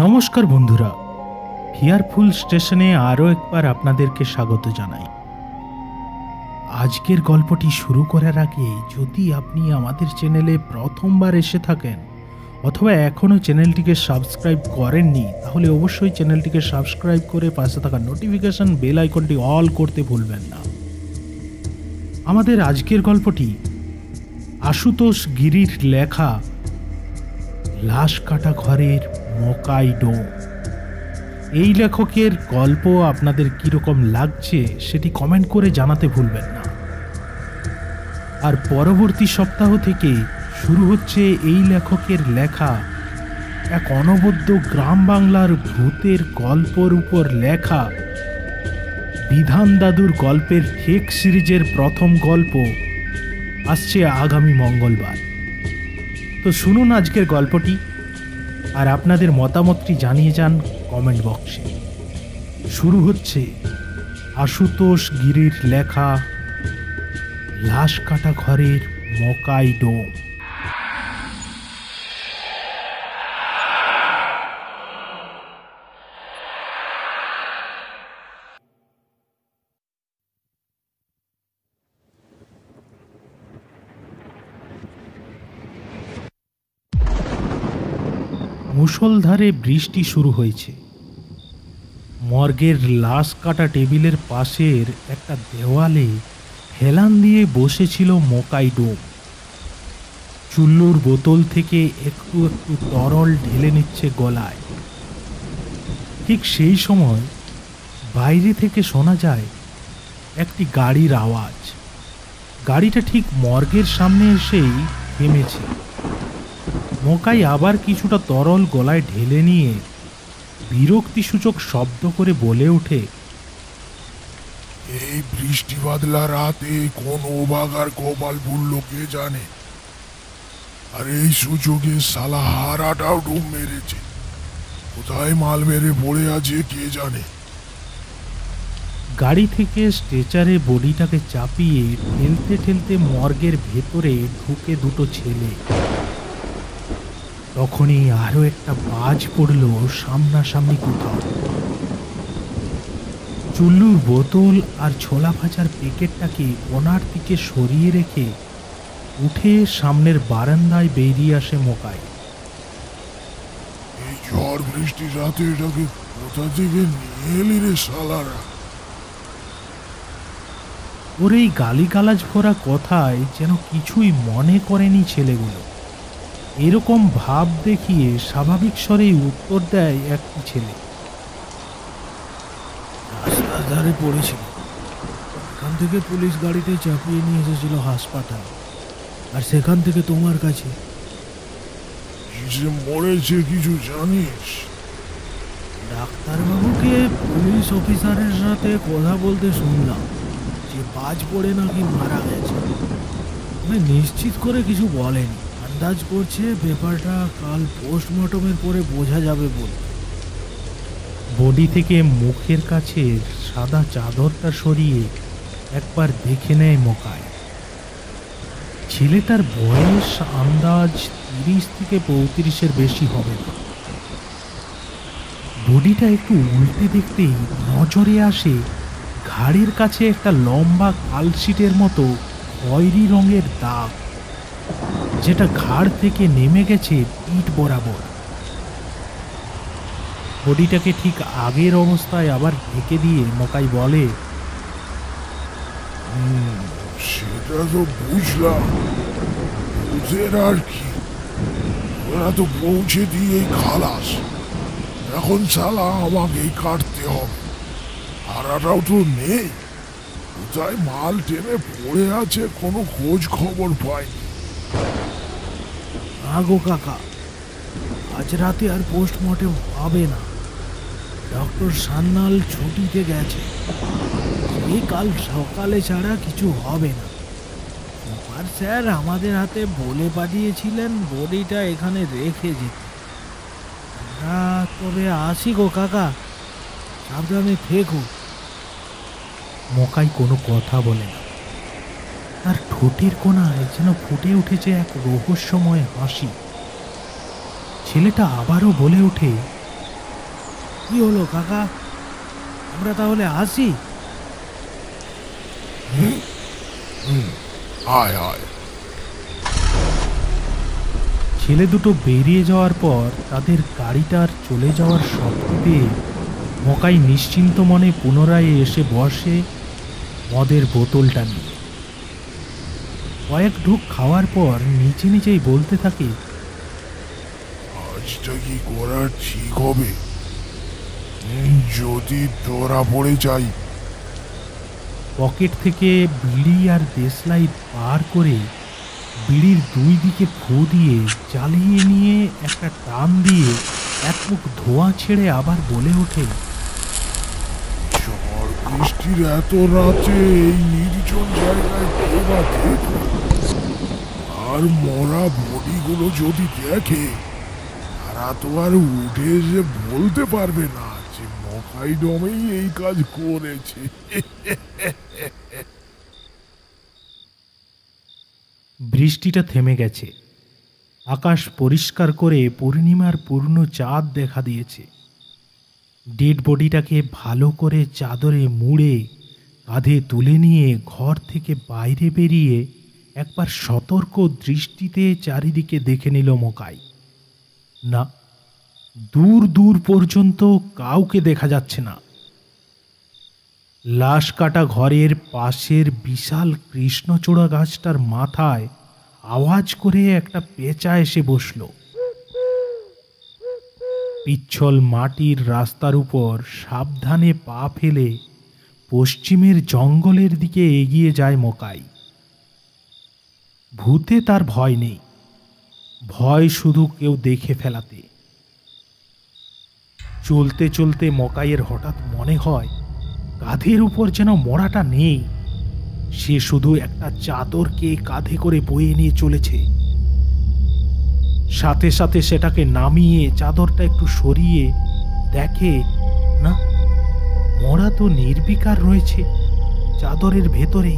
নমস্কার বন্ধুরা, ফিয়ারফুল স্টেশনে আরও একবার আপনাদেরকে স্বাগত জানাই। আজকের গল্পটি শুরু করার আগে যদি আপনি আমাদের চ্যানেলে প্রথমবার এসে থাকেন অথবা এখনও চ্যানেলটিকে সাবস্ক্রাইব করেননি, তাহলে অবশ্যই চ্যানেলটিকে সাবস্ক্রাইব করে পাশে থাকা নোটিফিকেশন বেল আইকনটি অল করতে ভুলবেন না। আমাদের আজকের গল্পটি আশুতোষ গিরির লেখা লাশ কাটা ঘরের মকাই ডোম। এই লেখকের গল্প আপনাদের কীরকম লাগছে সেটি কমেন্ট করে জানাতে ভুলবেন না। আর পরবর্তী সপ্তাহ থেকে শুরু হচ্ছে এই লেখকের লেখা এক অনবদ্য গ্রাম বাংলার ভূতের গল্পর উপর লেখা বিধান দাদুর গল্পের ঠেক সিরিজের প্রথম গল্প আসছে আগামী মঙ্গলবার। তো শুনুন আজকের গল্পটি, আর আপনাদের মতামতটি জানিয়ে যান কমেন্ট বক্সে। শুরু হচ্ছে আশুতোষ গিরির লেখা লাশ কাটা ঘরের মকাই ডোম। মুষলধারে বৃষ্টি শুরু হয়েছে। মর্গের লাশ কাটা টেবিলের পাশের একটা দেওয়ালে হেলান দিয়ে বসেছিল মকাই ডোম। চুল্লুর বোতল থেকে একটু একটু তরল ঢেলে নিচ্ছে গলায়। ঠিক সেই সময় বাইরে থেকে শোনা যায় একটি গাড়ির আওয়াজ। গাড়িটা ঠিক মর্গের সামনে এসেই থেমেছে। মকাই আবার কিছুটা তরল গলায় ঢেলে নিয়ে বিরক্তিসূচক শব্দ করে বলে ওঠে, এই বৃষ্টি বাদলা রাতে কোন অভাগার কপাল ভুলল কে জানে। আর এই সুযোগে সালা হারাটাও ডুব মেরেছে। কোথায় মাল মেরে পড়ে আছে কে জানে। গাড়ি থেকে স্ট্রেচারে বডিটাকে চাপিয়ে ঠেলতে ঠেলতে মর্গের ভেতরে ঢুকে দুটো ছেলে। তখনই আরো একটা বাজ পড়ল সামনাসামনি কোথাও। চুল্লুর বোতল আর ছোলা ভাজার প্যাকেটটাকে কোনার দিকে সরিয়ে রেখে উঠে সামনের বারান্দায় বেরিয়ে আসে মকাই। এই ঝড় বৃষ্টির রাতে এটাকে কোথা থেকে নিয়ে এলি রে শালারা। ওর এই গালিগালাজ ভরা কথায় যেন কিছুই মনে করেনি ছেলেগুলো। এরকম ভাব দেখিয়ে স্বাভাবিক স্বরেই উত্তর দেয় একটি ছেলে, রাস্তার ধারে পড়েছিল, এখান থেকে পুলিশ গাড়িতে চাপিয়ে নিয়ে এসেছিল হাসপাতাল, আর সেখান থেকে তোমার কাছে। যে মরেছে কিছু জানিস? ডাক্তারবাবুকে পুলিশ অফিসারের সাথে কথা বলতে শুনলাম যে বাজ পড়ে নাকি মারা গেছে। আমি নিশ্চিত করে কিছু বলেনি, আন্দাজ করছে ব্যাপারটা কাল পোস্টমর্টমের পরে বোঝা যাবে বলে। বডি থেকে মুখের কাছে সাদা চাদরটা সরিয়ে একবার দেখে নেয় মকাই। ছেলেটার বয়স আন্দাজ 30 থেকে 35-এর বেশি হবে না। বডিটা একটু উল্টে দেখতেই নজরে আসে ঘাড়ের কাছে একটা লম্বা কালশিটের মতো খয়েরি রঙের দাগ, যেটা ঘাড় থেকে নেমে গেছে পিঠ বরাবর। বডিটাকে ঠিক আগের অবস্থায় আবার ঢেকে দিয়ে মকাই বলে, সেটা তো বুঝলাম, বুঝের আর কি, ওরা তো পৌঁছে দিয়ে খালাস। এখন শালা আমাকেই কাটতে হবে। হারাটাও তো নেই, কোথায় মাল টেনে পড়ে আছে কোনো খোঁজ খবর পাইনি। আগো কাকা, আজ রাতে আর পোস্টমর্টেম হবে না। ডক্টর সান্যাল ছুটিতে গেছে, এই কাল সকালে ছাড়া কিছু হবে না। সুপার স্যার আমাদের হাতে বলে পাঠিয়েছিলেন বডিটা এখানে রেখে যেতে। তবে আসি গো কাকা, সাবধানে থেকো। মকাই কোনো কথা বলে না। তার ঠোঁটের কোণায় যেন ফুটে উঠেছে এক রহস্যময় হাসি। ছেলেটা আবারও বলে ওঠে, কি হলো কাকা, আমরা তাহলে আসি? আয় আয়। ছেলে দুটো বেরিয়ে যাওয়ার পর তাদের গাড়িটার চলে যাওয়ার শব্দ পেয়ে মকাই নিশ্চিন্ত মনে পুনরায় এসে বসে মদের বোতলটা নিয়ে। কয়েক ঢুক খাওয়ার পর নিচে নিচেই বলতে থাকে, কাজটা কি করা ঠিক হবে? যদি ধরা পড়ে যাই? পকেট থেকে বিড়ি আর দেশলাই বার করে বিড়ির দুই দিকে ফু দিয়ে জ্বালিয়ে নিয়ে একটা টান দিয়ে এক মুখ ধোঁয়া ছেড়ে আবার বলে ওঠে, ঝড় বৃষ্টির এত রাতে এই নির্জন জায়গায় কে বা দেখবে? আর মরা বডিগুলো যদি দেখে, তারা তো আর উঠে এসে বলতে পারবে না যে মকাই ডমেই এই কাজ করেছে। বৃষ্টিটা থেমে গেছে। আকাশ পরিষ্কার করে পূর্ণিমার পূর্ণ চাঁদ দেখা দিয়েছে। ডেড বডিটাকে ভালো করে চাদরে মুড়ে কাঁধে তুলে নিয়ে ঘর থেকে বাইরে বেরিয়ে একবার সতর্ক দৃষ্টিতে চারিদিকে দেখে নিল মকাই। না, দূর দূর পর্যন্ত কাউকে দেখা যাচ্ছে না। লাশ কাটা ঘরের পাশের বিশাল কৃষ্ণচূড়া গাছটার মাথায় আওয়াজ করে একটা পেঁচা এসে বসল। পিচ্ছল মাটির রাস্তার উপর সাবধানে পা ফেলে পশ্চিমের জঙ্গলের দিকে এগিয়ে যায় মকাই। ভূতে তার ভয় নেই, ভয় শুধু কেউ দেখে ফেলাতে। চলতে চলতে মকাইয়ের হঠাৎ মনে হয় কাঁধের উপর যেন মরাটা নেই, সে শুধু একটা চাদরকে কাঁধে করে বয়ে নিয়ে চলেছে। সাথে সাথে সেটাকে নামিয়ে চাদরটা একটু সরিয়ে দেখে, না, মরা তো নির্বিকার রয়েছে চাদরের ভেতরে।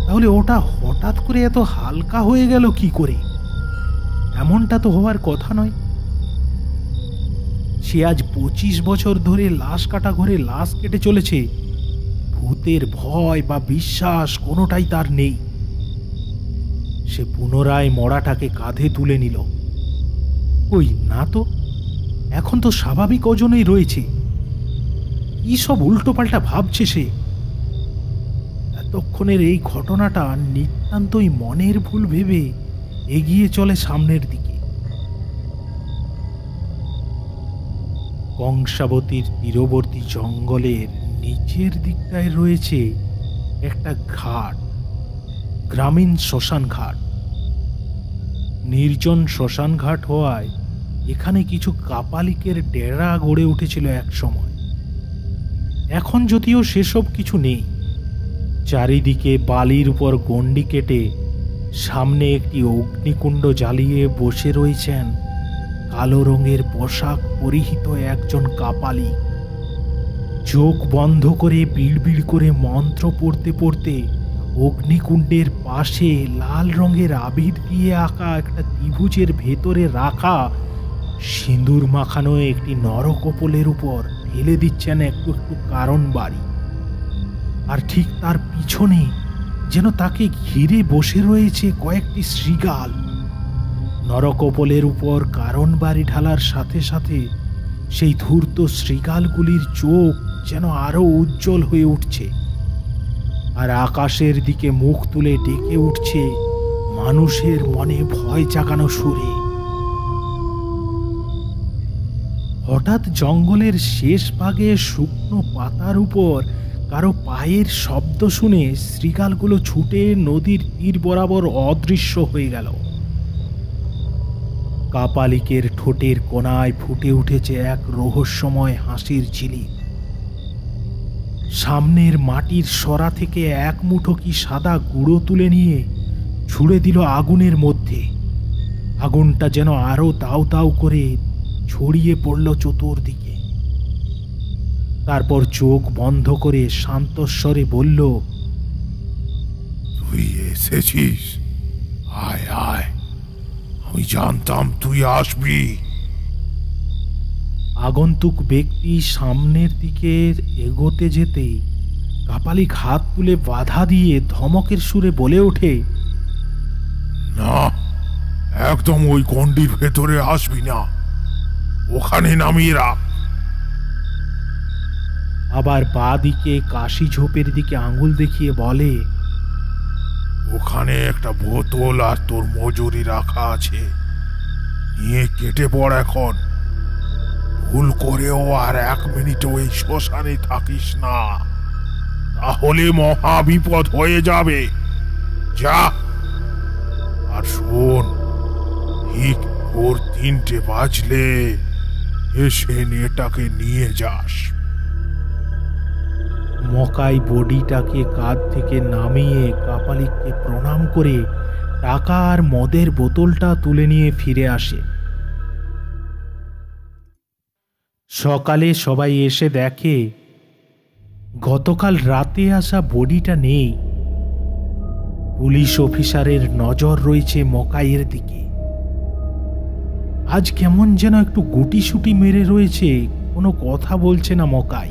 তাহলে ওটা হঠাৎ করে এত হালকা হয়ে গেল কি করে? এমনটা তো হওয়ার কথা নয়। সে আজ 25 বছর ধরে লাশ কাটা ঘরে লাশ কেটে চলেছে, ভূতের ভয় বা বিশ্বাস কোনোটাই তার নেই। সে পুনরায় মরাটাকে কাঁধে তুলে নিল। ওই না তো, এখন তো স্বাভাবিক ওজনেই রয়েছে। কি সব উল্টোপাল্টা ভাবছে সে। এতক্ষণের এই ঘটনাটা নিতান্তই মনের ভুল ভেবে এগিয়ে চলে সামনের দিকে। কংসাবতীর তীরবর্তী জঙ্গলের নিচের দিকটায় রয়েছে একটা ঘাট, গ্রামীণ শ্মশান ঘাট। নির্জন শ্মশান ঘাট হওয়ায় এখানে কিছু কাপালিকের ডেরা গড়ে উঠেছিল এক সময়। এখন যদিও সেসব কিছু নেই। চারিদিকে বালির উপর গণ্ডি কেটে সামনে একটি অগ্নিকুণ্ড জ্বালিয়ে বসে রয়েছেন কালো রঙের পোশাক পরিহিত একজন কাপালিক। চোখ বন্ধ করে বিড়বিড় করে মন্ত্র পড়তে পড়তে অগ্নিকুণ্ডের পাশে লাল রঙের আবির দিয়ে আঁকা একটা ত্রিভুজের ভেতরে রাখা সিঁদুর মাখানো একটি নরকপলের উপর ঢেলে দিচ্ছেন একটু একটু কারণ বাড়ি। আর ঠিক তার পিছনে যেন তাকে ঘিরে বসে রয়েছে কয়েকটি শৃগাল। নরকপলের উপর কারণ বাড়ি ঢালার সাথে সাথে সেই ধূর্ত শৃগালগুলির চোখ যেন আরো উজ্জ্বল হয়ে উঠছে, আর আকাশের দিকে মুখ তুলে ডেকে উঠছে মানুষের মনে ভয় জাগানো সুরে। হঠাৎ জঙ্গলের শেষ ভাগে শুকনো পাতার উপর কারো পায়ের শব্দ শুনে শৃগালগুলো ছুটে নদীর তীর বরাবর অদৃশ্য হয়ে গেল। কাপালিকের ঠোঁটের কোণায় ফুটে উঠেছে এক রহস্যময় হাসির ঝিলিক। সামনের মাটির সরা থেকে এক মুঠো কি সাদা গুঁড়ো তুলে নিয়ে ছুঁড়ে দিল আগুনের মধ্যে। আগুনটা যেন আরো দাউ দাউ করে ছড়িয়ে পড়ল চতুর্দিকে। তারপর চোখ বন্ধ করে শান্তস্বরে বলল, তুই এসেছিস, আয় আয়, আমি জানতাম তুই আসবি। আগন্তুক ব্যক্তি সামনের দিকে এগোতে যেতেই কাপালিক হাত তুলে বাধা দিয়ে ধমকের সুরে বলে ওঠে, না, একদম ওই গন্ডির ভেতরে আসবি না, ওখানে নামিয়ে রাখ। আবার বাঁ দিকে কাশি ঝোপের দিকে আঙুল দেখিয়ে বলে, ওখানে একটা বোতল আর তোর মজুরি রাখা আছে, নিয়ে কেটে পড় এখন। ভুল করেও আর 1 মিনিটও এই শ্মশানে থাকিস না, তাহলে মহা বিপদ হয়ে যাবে। যা, আর শোন, ঠিক ভোর 3টে বাজলে এসে নেটাকে নিয়ে যাস। মকাই বডিটাকে কাঁধ থেকে নামিয়ে কাপালিককে প্রণাম করে টাকা আর মদের বোতলটা তুলে নিয়ে ফিরে আসে। সকালে সবাই এসে দেখে গতকাল রাতে আসা বডিটা নেই। পুলিশ অফিসারের নজর রয়েছে মকাইয়ের দিকে। আজ কেমন যেন একটু গুটিসুটি মেরে রয়েছে, কোনো কথা বলছে না মকাই।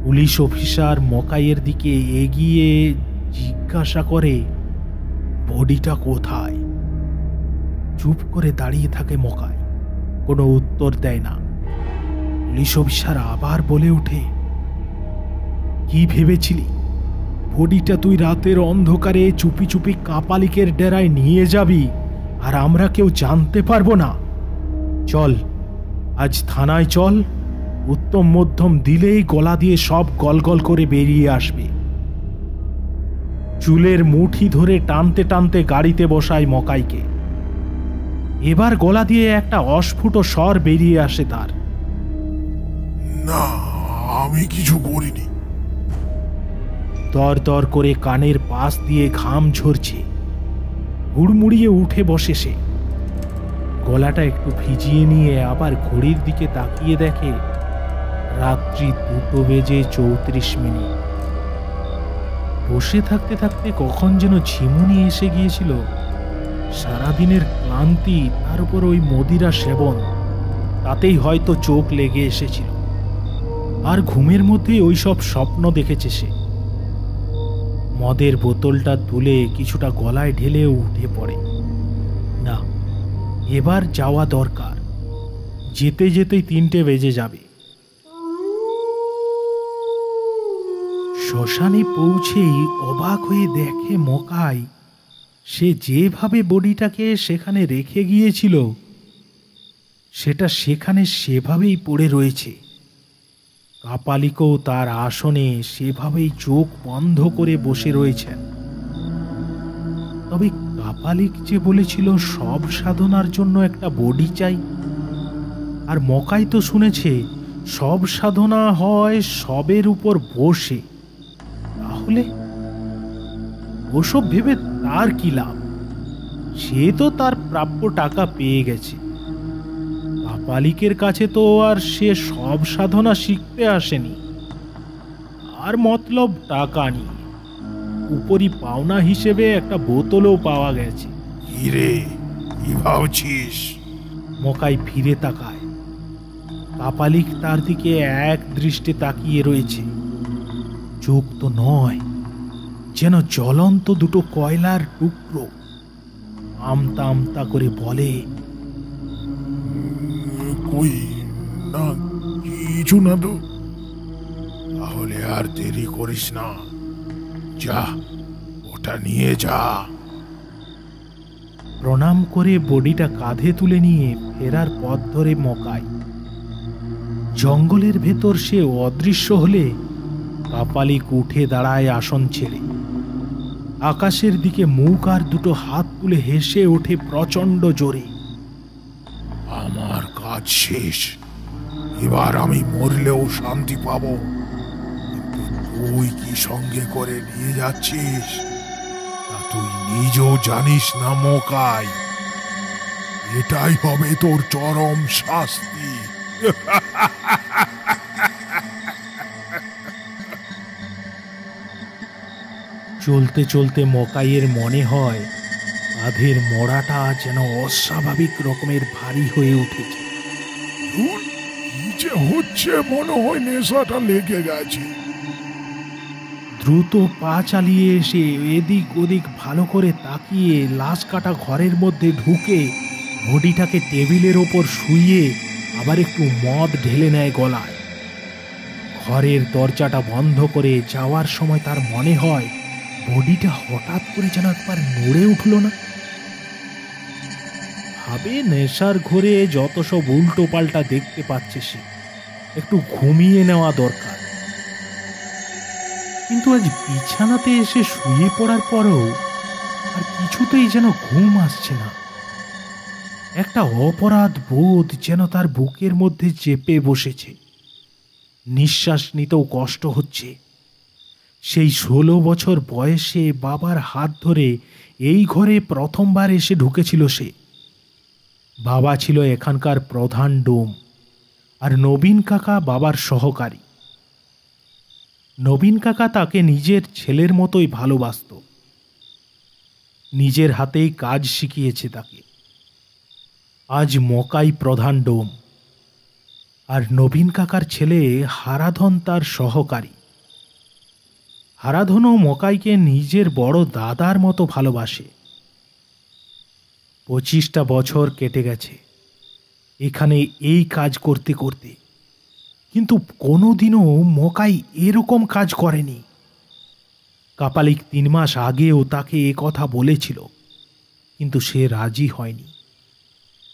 পুলিশ অফিসার মকাইয়ের দিকে এগিয়ে জিজ্ঞাসা করে, বডিটা কোথায়? চুপ করে দাঁড়িয়ে থাকে মকাই, কোনো উত্তর দেয় না। পুলিশ অফিসার আবার বলে ওঠে, কি ভেবেছিলি বডিটা তুই রাতের অন্ধকারে চুপি চুপি কাপালিকের ডেরায় নিয়ে যাবি আর আমরা কেউ জানতে পারবো না? চল, আজ থানায় চল, উত্তম মধ্যম দিলেই গলা দিয়ে সব গলগল করে বেরিয়ে আসবে। চুলের মুঠি ধরে টানতে টানতে গাড়িতে বসায় মকাইকে। এবার গলা দিয়ে একটা অস্ফুট স্বর বেরিয়ে আসে তার, না, আমি কিছু করিনি। দর দর করে কানের পাশ দিয়ে ঘাম ঝরছে। হুড়মুড়িয়ে উঠে বসে সে। গলাটা একটু ভিজিয়ে নিয়ে আবার ঘড়ির দিকে তাকিয়ে দেখে রাত্রি 2:34। বসে থাকতে থাকতে কখন যেন ঝিমুনি এসে গিয়েছিল। সারাদিনের ক্লান্তি, তার উপর ওই মদিরা সেবন, তাতেই হয়তো চোখ লেগে এসেছিল। আর ঘুমের মধ্যেই ওই সব স্বপ্ন দেখেছে সে। মদের বোতলটা তুলে কিছুটা গলায় ঢেলে উঠে পড়ে। না, এবার যাওয়া দরকার, যেতে যেতেই 3টে বেজে যাবে। শ্মশানে পৌঁছেই অবাক হয়ে দেখে মকাই সে যেভাবে বডিটাকে সেখানে রেখে গিয়েছিল সেটা সেখানে সেভাবেই পড়ে রয়েছে। কাপালিকও তার আসনে সেভাবেই চোখ বন্ধ করে বসে রয়েছেন। তবে কাপালিক যে বলেছিল সব সাধনার জন্য একটা বডি চাই, আর মকাই তো শুনেছে সব সাধনা হয় সবের উপর বসে। তাহলে ওসব ভেবে তার কি লাভ? সে তো তার প্রাপ্য টাকা পেয়ে গেছে। কাপালিকের কাছে তো আর সে সব সাধনা শিখতে আসেনি। আর মতলব টাকা নিয়ে উপরি পাওনা হিসেবে একটা বোতলও পাওয়া গেছে। কিরে, কি ভাবছিস? মকাই ফিরে তাকায়। কাপালিক তার দিকে এক দৃষ্টে তাকিয়ে রয়েছে। চোখ তো নয়, যেন জ্বলন্ত দুটো কয়লার টুকরো। আমতা আমতা করে বলে, কই না, কিছু না তো। তাহলে আর দেরি করিস না, যা, ওটা নিয়ে যা। প্রণাম করে বডিটা কাঁধে তুলে নিয়ে ফেরার পথ ধরে মকাই। জঙ্গলের ভেতর সে অদৃশ্য হলে কাপালিক উঠে দাঁড়ায় আসন ছেড়ে। আকাশের দিকে মুখ আর দুটো হাত তুলে হেসে ওঠে প্রচন্ড জোরে। আমার কাজ শেষ, এবার আমি মরলেও শান্তি পাবো। কিন্তু তুই কি সঙ্গে করে নিয়ে যাচ্ছিস তা তুই নিজেও জানিস না মকাই। এটাই হবে তোর চরম শাস্তি। চলতে চলতে মকাইয়ের মনে হয় কাঁধের মোড়াটা যেন অস্বাভাবিক রকমের ভারী হয়ে উঠেছে। ধুর, কি যে হচ্ছে, মনে হয় নেশাটা লেগে গেছে। দ্রুত পা চালিয়ে এসে এদিক ওদিক ভালো করে তাকিয়ে লাশ কাটা ঘরের মধ্যে ঢুকে বডিটাকে টেবিলের ওপর শুইয়ে আবার একটু মদ ঢেলে নেয় গলায়। ঘরের দরজাটা বন্ধ করে যাওয়ার সময় তার মনে হয় বডিটা হঠাৎ করে যেন একবার নড়ে উঠল না। ভাবে নেশার ঘরে যত সব উল্টো পাল্টা দেখতে পাচ্ছে সে, একটু ঘুমিয়ে নেওয়া দরকার। কিন্তু আজ বিছানাতে এসে শুয়ে পড়ার পরেও আর কিছুতেই যেন ঘুম আসছে না। একটা অপরাধ বোধ যেন তার বুকের মধ্যে চেপে বসেছে। নিঃশ্বাস নিতেও কষ্ট হচ্ছে। সেই 16 বছর বয়সে বাবার হাত ধরে এই ঘরে প্রথমবার এসে ঢুকেছিল সে। বাবা ছিল এখানকার প্রধান ডোম, আর নবীন কাকা বাবার সহকারী। নবীন কাকা তাকে নিজের ছেলের মতোই ভালোবাসত। নিজের হাতেই কাজ শিখিয়েছে তাকে। আজ মকাই প্রধান ডোম, আর নবীন কাকার ছেলে হারাধন তার সহকারী। হারাধনও মকাইকে নিজের বড় দাদার মতো ভালোবাসে। 25টা বছর কেটে গেছে এখানে এই কাজ করতে করতে, কিন্তু কোনোদিনও মকাই এরকম কাজ করেনি। কাপালিক 3 মাস আগেও তাকে এ কথা বলেছিল, কিন্তু সে রাজি হয়নি।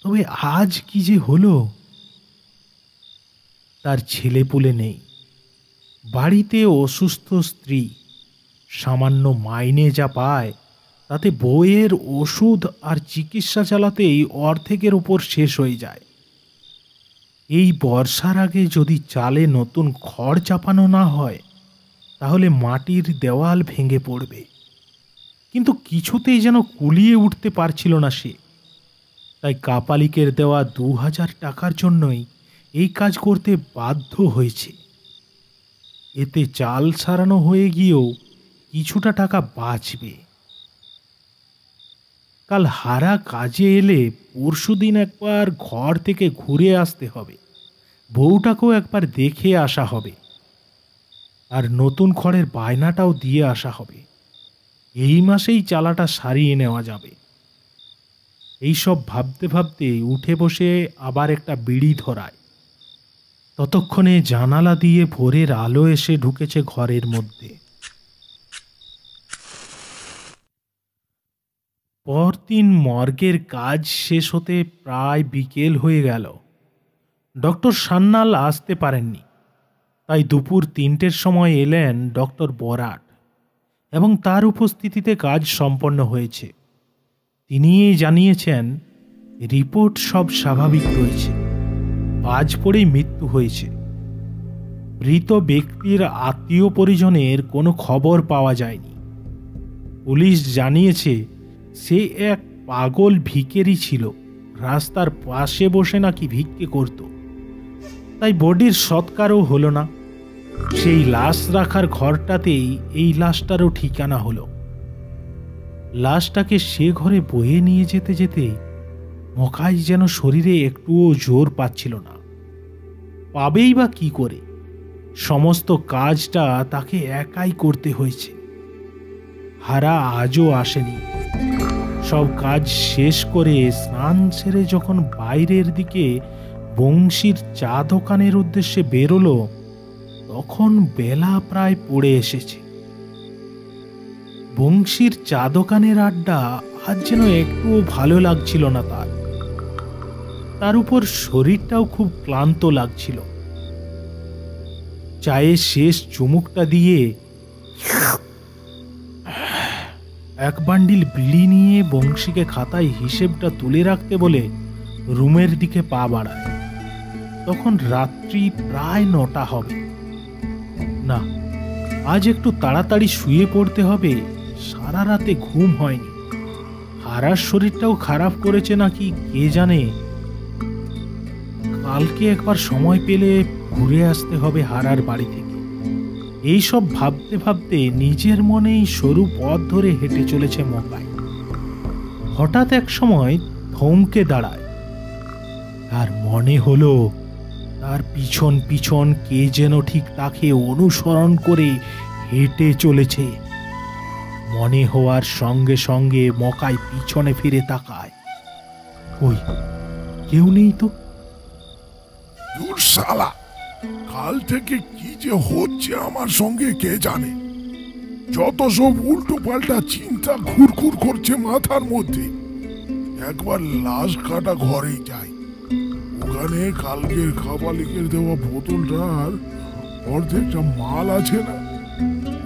তবে আজ কি যে হলো! তার ছেলেপুলে নেই, বাড়িতে অসুস্থ স্ত্রী, সামান্য মাইনে যা পায় তাতে বইয়ের ওষুধ আর চিকিৎসা চালাতেই অর্ধেকের ওপর শেষ হয়ে যায়। এই বর্ষার আগে যদি চালে নতুন খড় চাপানো না হয় তাহলে মাটির দেওয়াল ভেঙে পড়বে। কিন্তু কিছুতেই যেন কুলিয়ে উঠতে পারছিল না সে। তাই কাপালিকের দেওয়া 2000 টাকার জন্যই এই কাজ করতে বাধ্য হয়েছে। এতে চাল সারানো হয়ে গিয়েও কিছুটা টাকা বাঁচবে। কাল হারা কাজে এলে পরশুদিন একবার ঘর থেকে ঘুরে আসতে হবে, বউটাকেও একবার দেখে আসা হবে, আর নতুন খড়ের বায়নাটাও দিয়ে আসা হবে। এই মাসেই চালাটা সারিয়ে নেওয়া যাবে। এইসব ভাবতে ভাবতে উঠে বসে আবার একটা বিড়ি ধরায়। ততক্ষণে জানালা দিয়ে ভোরের আলো এসে ঢুকেছে ঘরের মধ্যে। পরদিন মর্গের কাজ শেষ হতে প্রায় বিকেল হয়ে গেল। ডক্টর সান্যাল আসতে পারেননি, তাই দুপুর 3টের সময় এলেন ডক্টর বরাট, এবং তার উপস্থিতিতে কাজ সম্পন্ন হয়েছে। তিনিই জানিয়েছেন রিপোর্ট সব স্বাভাবিক রয়েছে, বাজ পড়েই মৃত্যু হয়েছে। মৃত ব্যক্তির আত্মীয় পরিজনের কোনো খবর পাওয়া যায়নি। পুলিশ জানিয়েছে সে এক পাগল ভিখারি ছিল, রাস্তার পাশে বসে নাকি ভিক্ষে করত। তাই বডির সৎকারও হলো না। সেই লাশ রাখার ঘরটাতেই এই লাশটারও ঠিকানা হলো। লাশটাকে সে ঘরে বয়ে নিয়ে যেতে যেতে মকাই যেন শরীরে একটুও জোর পাচ্ছিল না। পাবেই বা কি করে? সমস্ত কাজটা তাকে একাই করতে হয়েছে। হারা আজও আসেনি। সব কাজ শেষ করে স্নান সেরে যখন বাইরের দিকে বংশীর চা দোকানের উদ্দেশ্যে বেরোলো, তখন বেলা প্রায় পড়ে এসেছে। বংশীর চা দোকানের আড্ডা আজ যেন একটুও ভালো লাগছিল না তার। তার উপর শরীরটাও খুব ক্লান্ত লাগছিল। চায়ের শেষ চুমুকটা দিয়ে এক বান্ডিল বিড়ি নিয়ে বংশীকে খাতায় হিসেবটা তুলে রাখতে বলে রুমের দিকে পা বাড়ায়। তখন রাত্রি প্রায় 9টা হবে। না, আজ একটু তাড়াতাড়ি শুয়ে পড়তে হবে। সারা রাতে ঘুম হয়নি। হারার শরীরটাও খারাপ করেছে নাকি কে জানে। কালকে একবার সময় পেলে ঘুরে আসতে হবে হারার বাড়ি থেকে। এইসব ভাবতে ভাবতে নিজের মনেই সরু পথ ধরে হেঁটে চলেছে মকাই। হঠাৎ এক সময় থমকে দাঁড়ায়। আর মনে হলো তার পিছন পিছন কে যেন ঠিক তাকে অনুসরণ করে হেঁটে চলেছে। মনে হওয়ার সঙ্গে সঙ্গে মকাই পিছনে ফিরে তাকায়। ওই কেউ নেই তো। দূর শালা, কাল থেকে কি যে হচ্ছে আমার সঙ্গে কে জানে। যত সব উল্টো পাল্টা চিন্তা ঘুরঘুর করছে মাথার মধ্যে। একবার লাশ কাটা ঘরেই যাই, ওখানে কালকের খাবালিকের দেওয়া বোতলটার অর্ধেকটা মাল আছে না,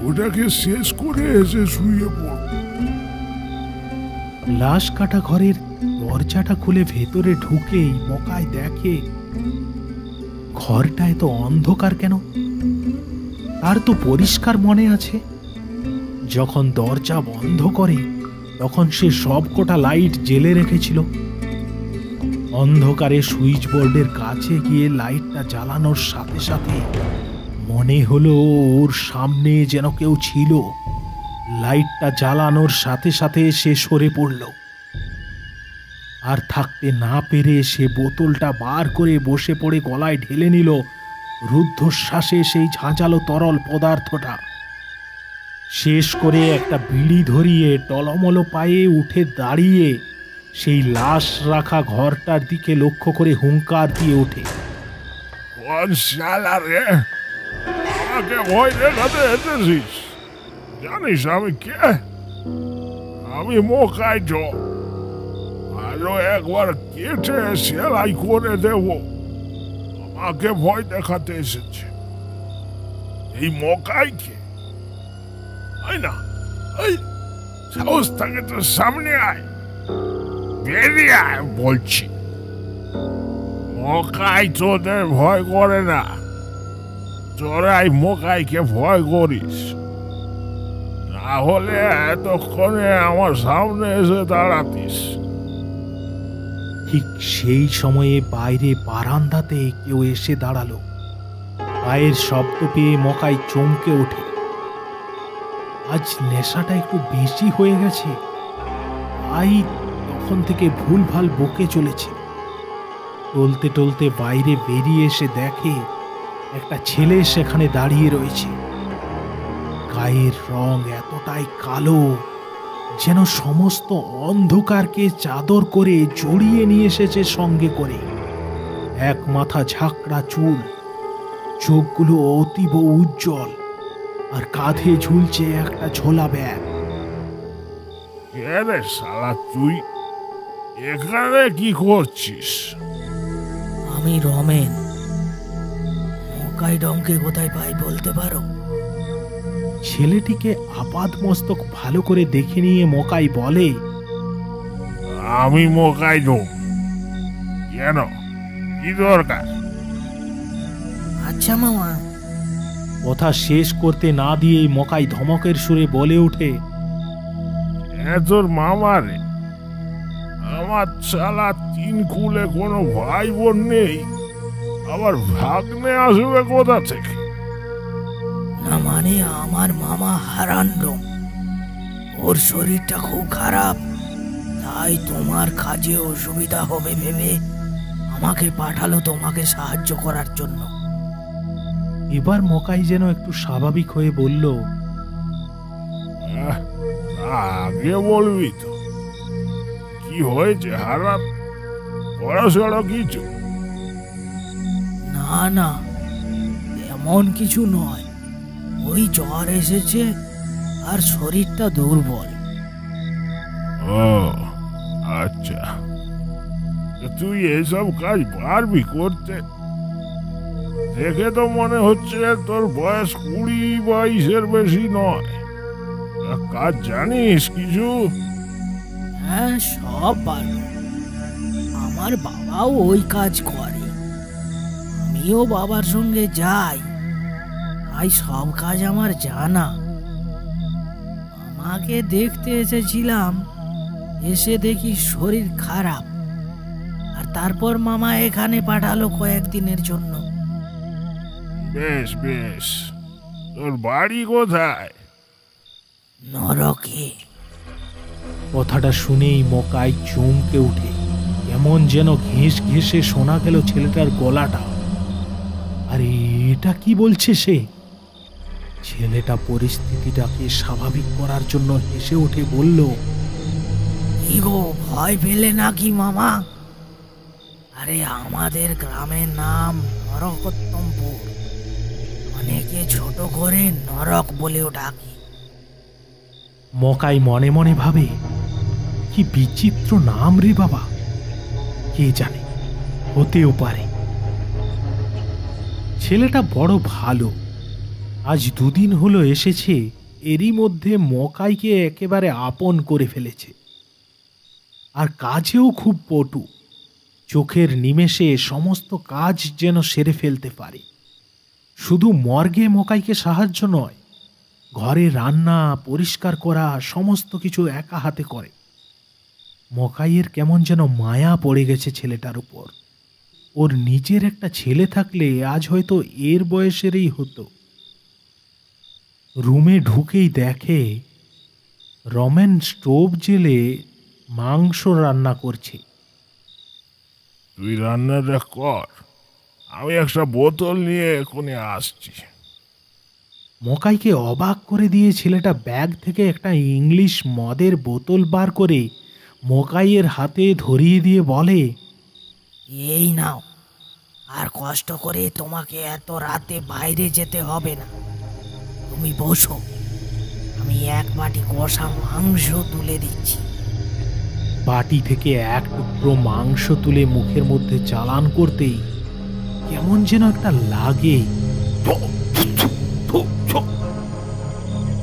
ওটাকে শেষ করে এসে শুয়ে পড়ব। লাশ কাটা ঘরের দরজাটা খুলে ভেতরে ঢুকেই মকাই দেখে ঘরটা এত অন্ধকার কেন। তার তো পরিষ্কার মনে আছে, যখন দরজা বন্ধ করে তখন সে সবকটা লাইট জ্বেলে রেখেছিল। অন্ধকারে সুইচ বোর্ডের কাছে গিয়ে লাইটটা জ্বালানোর সাথে সাথে মনে হলো ওর সামনে যেন কেউ ছিল। লাইটটা জ্বালানোর সাথে সাথে সে সরে পড়ল। আর থাকতে না পেরে সে বোতলটা বার করে বসে পড়ে গলায় ঢেলে নিল রুদ্ধশ্বাসে সেই ঝাঁঝালো তরল পদার্থটা। শেষ করে একটা বিড়ি ধরিয়ে টলমলো পায়ে উঠে দাঁড়িয়ে সেই লাশ রাখা ঘরটার দিকে লক্ষ্য করে হুঙ্কার দিয়ে ওঠে। কোন শালা রে, আমাকে ভয় দেখাতে এসেছিস? জানিস আমি কে? আমি মকাই জো। আরো একবার কেটে সেলাই করে দেব। আমাকে ভয় দেখাতে এসেছে এই মকাইকে? আয় না, এই সাহস থাকে তো সামনে আয়, বেরিয়ে আয় বলছি। মকাই তোদের ভয় করে না, তোরাই মকাইকে ভয় করিস। না হলে এতক্ষণে আমার সামনে এসে দাঁড়াতিস। ঠিক সেই সময়ে বাইরে বারান্দাতে কেউ এসে দাঁড়ালো। পায়ের শব্দ পেয়ে মকাই চমকে ওঠে। আজ নেশাটা একটু বেশি হয়ে গেছে, তাই তখন থেকে ভুলভাল বকে চলেছে। টলতে টলতে বাইরে বেরিয়ে এসে দেখে একটা ছেলে সেখানে দাঁড়িয়ে রয়েছে। গায়ের রং এতটাই কালো যেন সমস্ত অন্ধকারকে চাদর করে জড়িয়ে নিয়ে এসেছে সঙ্গে করে। এক মাথা ঝাঁকড়া চুল, চোখগুলো অতীব উজ্জ্বল, আর কাঁধে ঝুলছে একটা ঝোলা ব্যাগ। কে রে শালা তুই? এখানে কি করছিস? আমি রমেন। মকাই ডমকে কোথায় পাই বলতে পারো? ছেলেটিকে আপাদ মস্তক ভালো করে দেখে নিয়ে মকাই বলে, আমি মকাই জো। কেন, কি দরকার? আচ্ছা মামা। কথা শেষ করতে না দিয়েই মকাই ধমকের সুরে বলে ওঠে, তোর মামা রে? আমার শালা তিন কুলে কোনো ভাই বোন নেই, আবার ভাগ্নে আসবে কোথা থেকে? না মানে আমার মামা হারান ডোম, ওর শরীরটা খুব খারাপ, তাই তোমার কাজে অসুবিধা হবে ভেবে আমাকে পাঠালো তোমাকে সাহায্য করার জন্য। এবার মকাই যেন একটু স্বাভাবিক হয়ে বলল, আগে বলবি তো, কি হয়েছে হারান? পড়াশোনা কিছু? না না, এমন কিছু নয়, ওই জ্বর এসেছে আর শরীরটা দুর্বল। ও আচ্ছা, তুই এসব কাজ পারবি করতে? দেখে তো মনে হচ্ছে তোর বয়স 20-22-এর বেশি নয়। কাজ জানিস কিছু? হ্যাঁ, সব পারবো। আমার বাবাও ওই কাজ করে, আমিও বাবার সঙ্গে যাই, তাই সব কাজ আমার জানা। আমাকে দেখতে এসেছিলাম, এসে দেখি শরীর খারাপ, আর তারপর মামা এখানে পাঠালো কয়েকদিনের জন্য। বেশ বেশ, তোর বাড়ি কোথায়? নরকে। কথাটা শুনেই মকাই চমকে উঠে। কেমন যেন ঘেঁষ ঘেঁষে শোনা গেল ছেলেটার গলাটা। এটা কি বলছে সে? ছেলেটা পরিস্থিতিটাকে স্বাভাবিক করার জন্য হেসে উঠে বলল, কি গো, ভয় পেলে নাকি মামা? আরে আমাদের গ্রামের নাম নরকোত্তমপুর, অনেকে ছোট করে নরক বলেও ডাকে। মকাই মনে মনে ভাবে, কি বিচিত্র নাম রে বাবা, কে জানে, হতেও পারে। ছেলেটা বড় ভালো, আজ দুদিন হলো এসেছে, এরই মধ্যে মকাইকে একেবারে আপন করে ফেলেছে। আর কাজেও খুব পটু, চোখের নিমেষে সমস্ত কাজ যেন সেরে ফেলতে পারে। শুধু মর্গে মকাইকে সাহায্য নয়, ঘরে রান্না পরিষ্কার করা সমস্ত কিছু একা হাতে করে। মকাইয়ের কেমন যেন মায়া পড়ে গেছে ছেলেটার উপর। ওর নিজের একটা ছেলে থাকলে আজ হয়তো এর বয়সেরই হতো। রুমে ঢুকেই দেখে রমেন স্টোভ জেলে মাংস রান্না করছে। তুই রান্নাটা কর, আমি একটা বোতল নিয়ে এখনই আসছি। মকাইকে অবাক করে দিয়ে ছেলেটা ব্যাগ থেকে একটা ইংলিশ মদের বোতল বার করে মকাইয়ের হাতে ধরিয়ে দিয়ে বলে, এই নাও, আর কষ্ট করে তোমাকে এত রাতে বাইরে যেতে হবে না। তুমি বসো, আমি এক বাটি কষা মাংস তুলে দিচ্ছি। বাটি থেকে এক টুকরো মাংস তুলে মুখের মধ্যে চালান করতেই কেমন যেন একটা লাগে।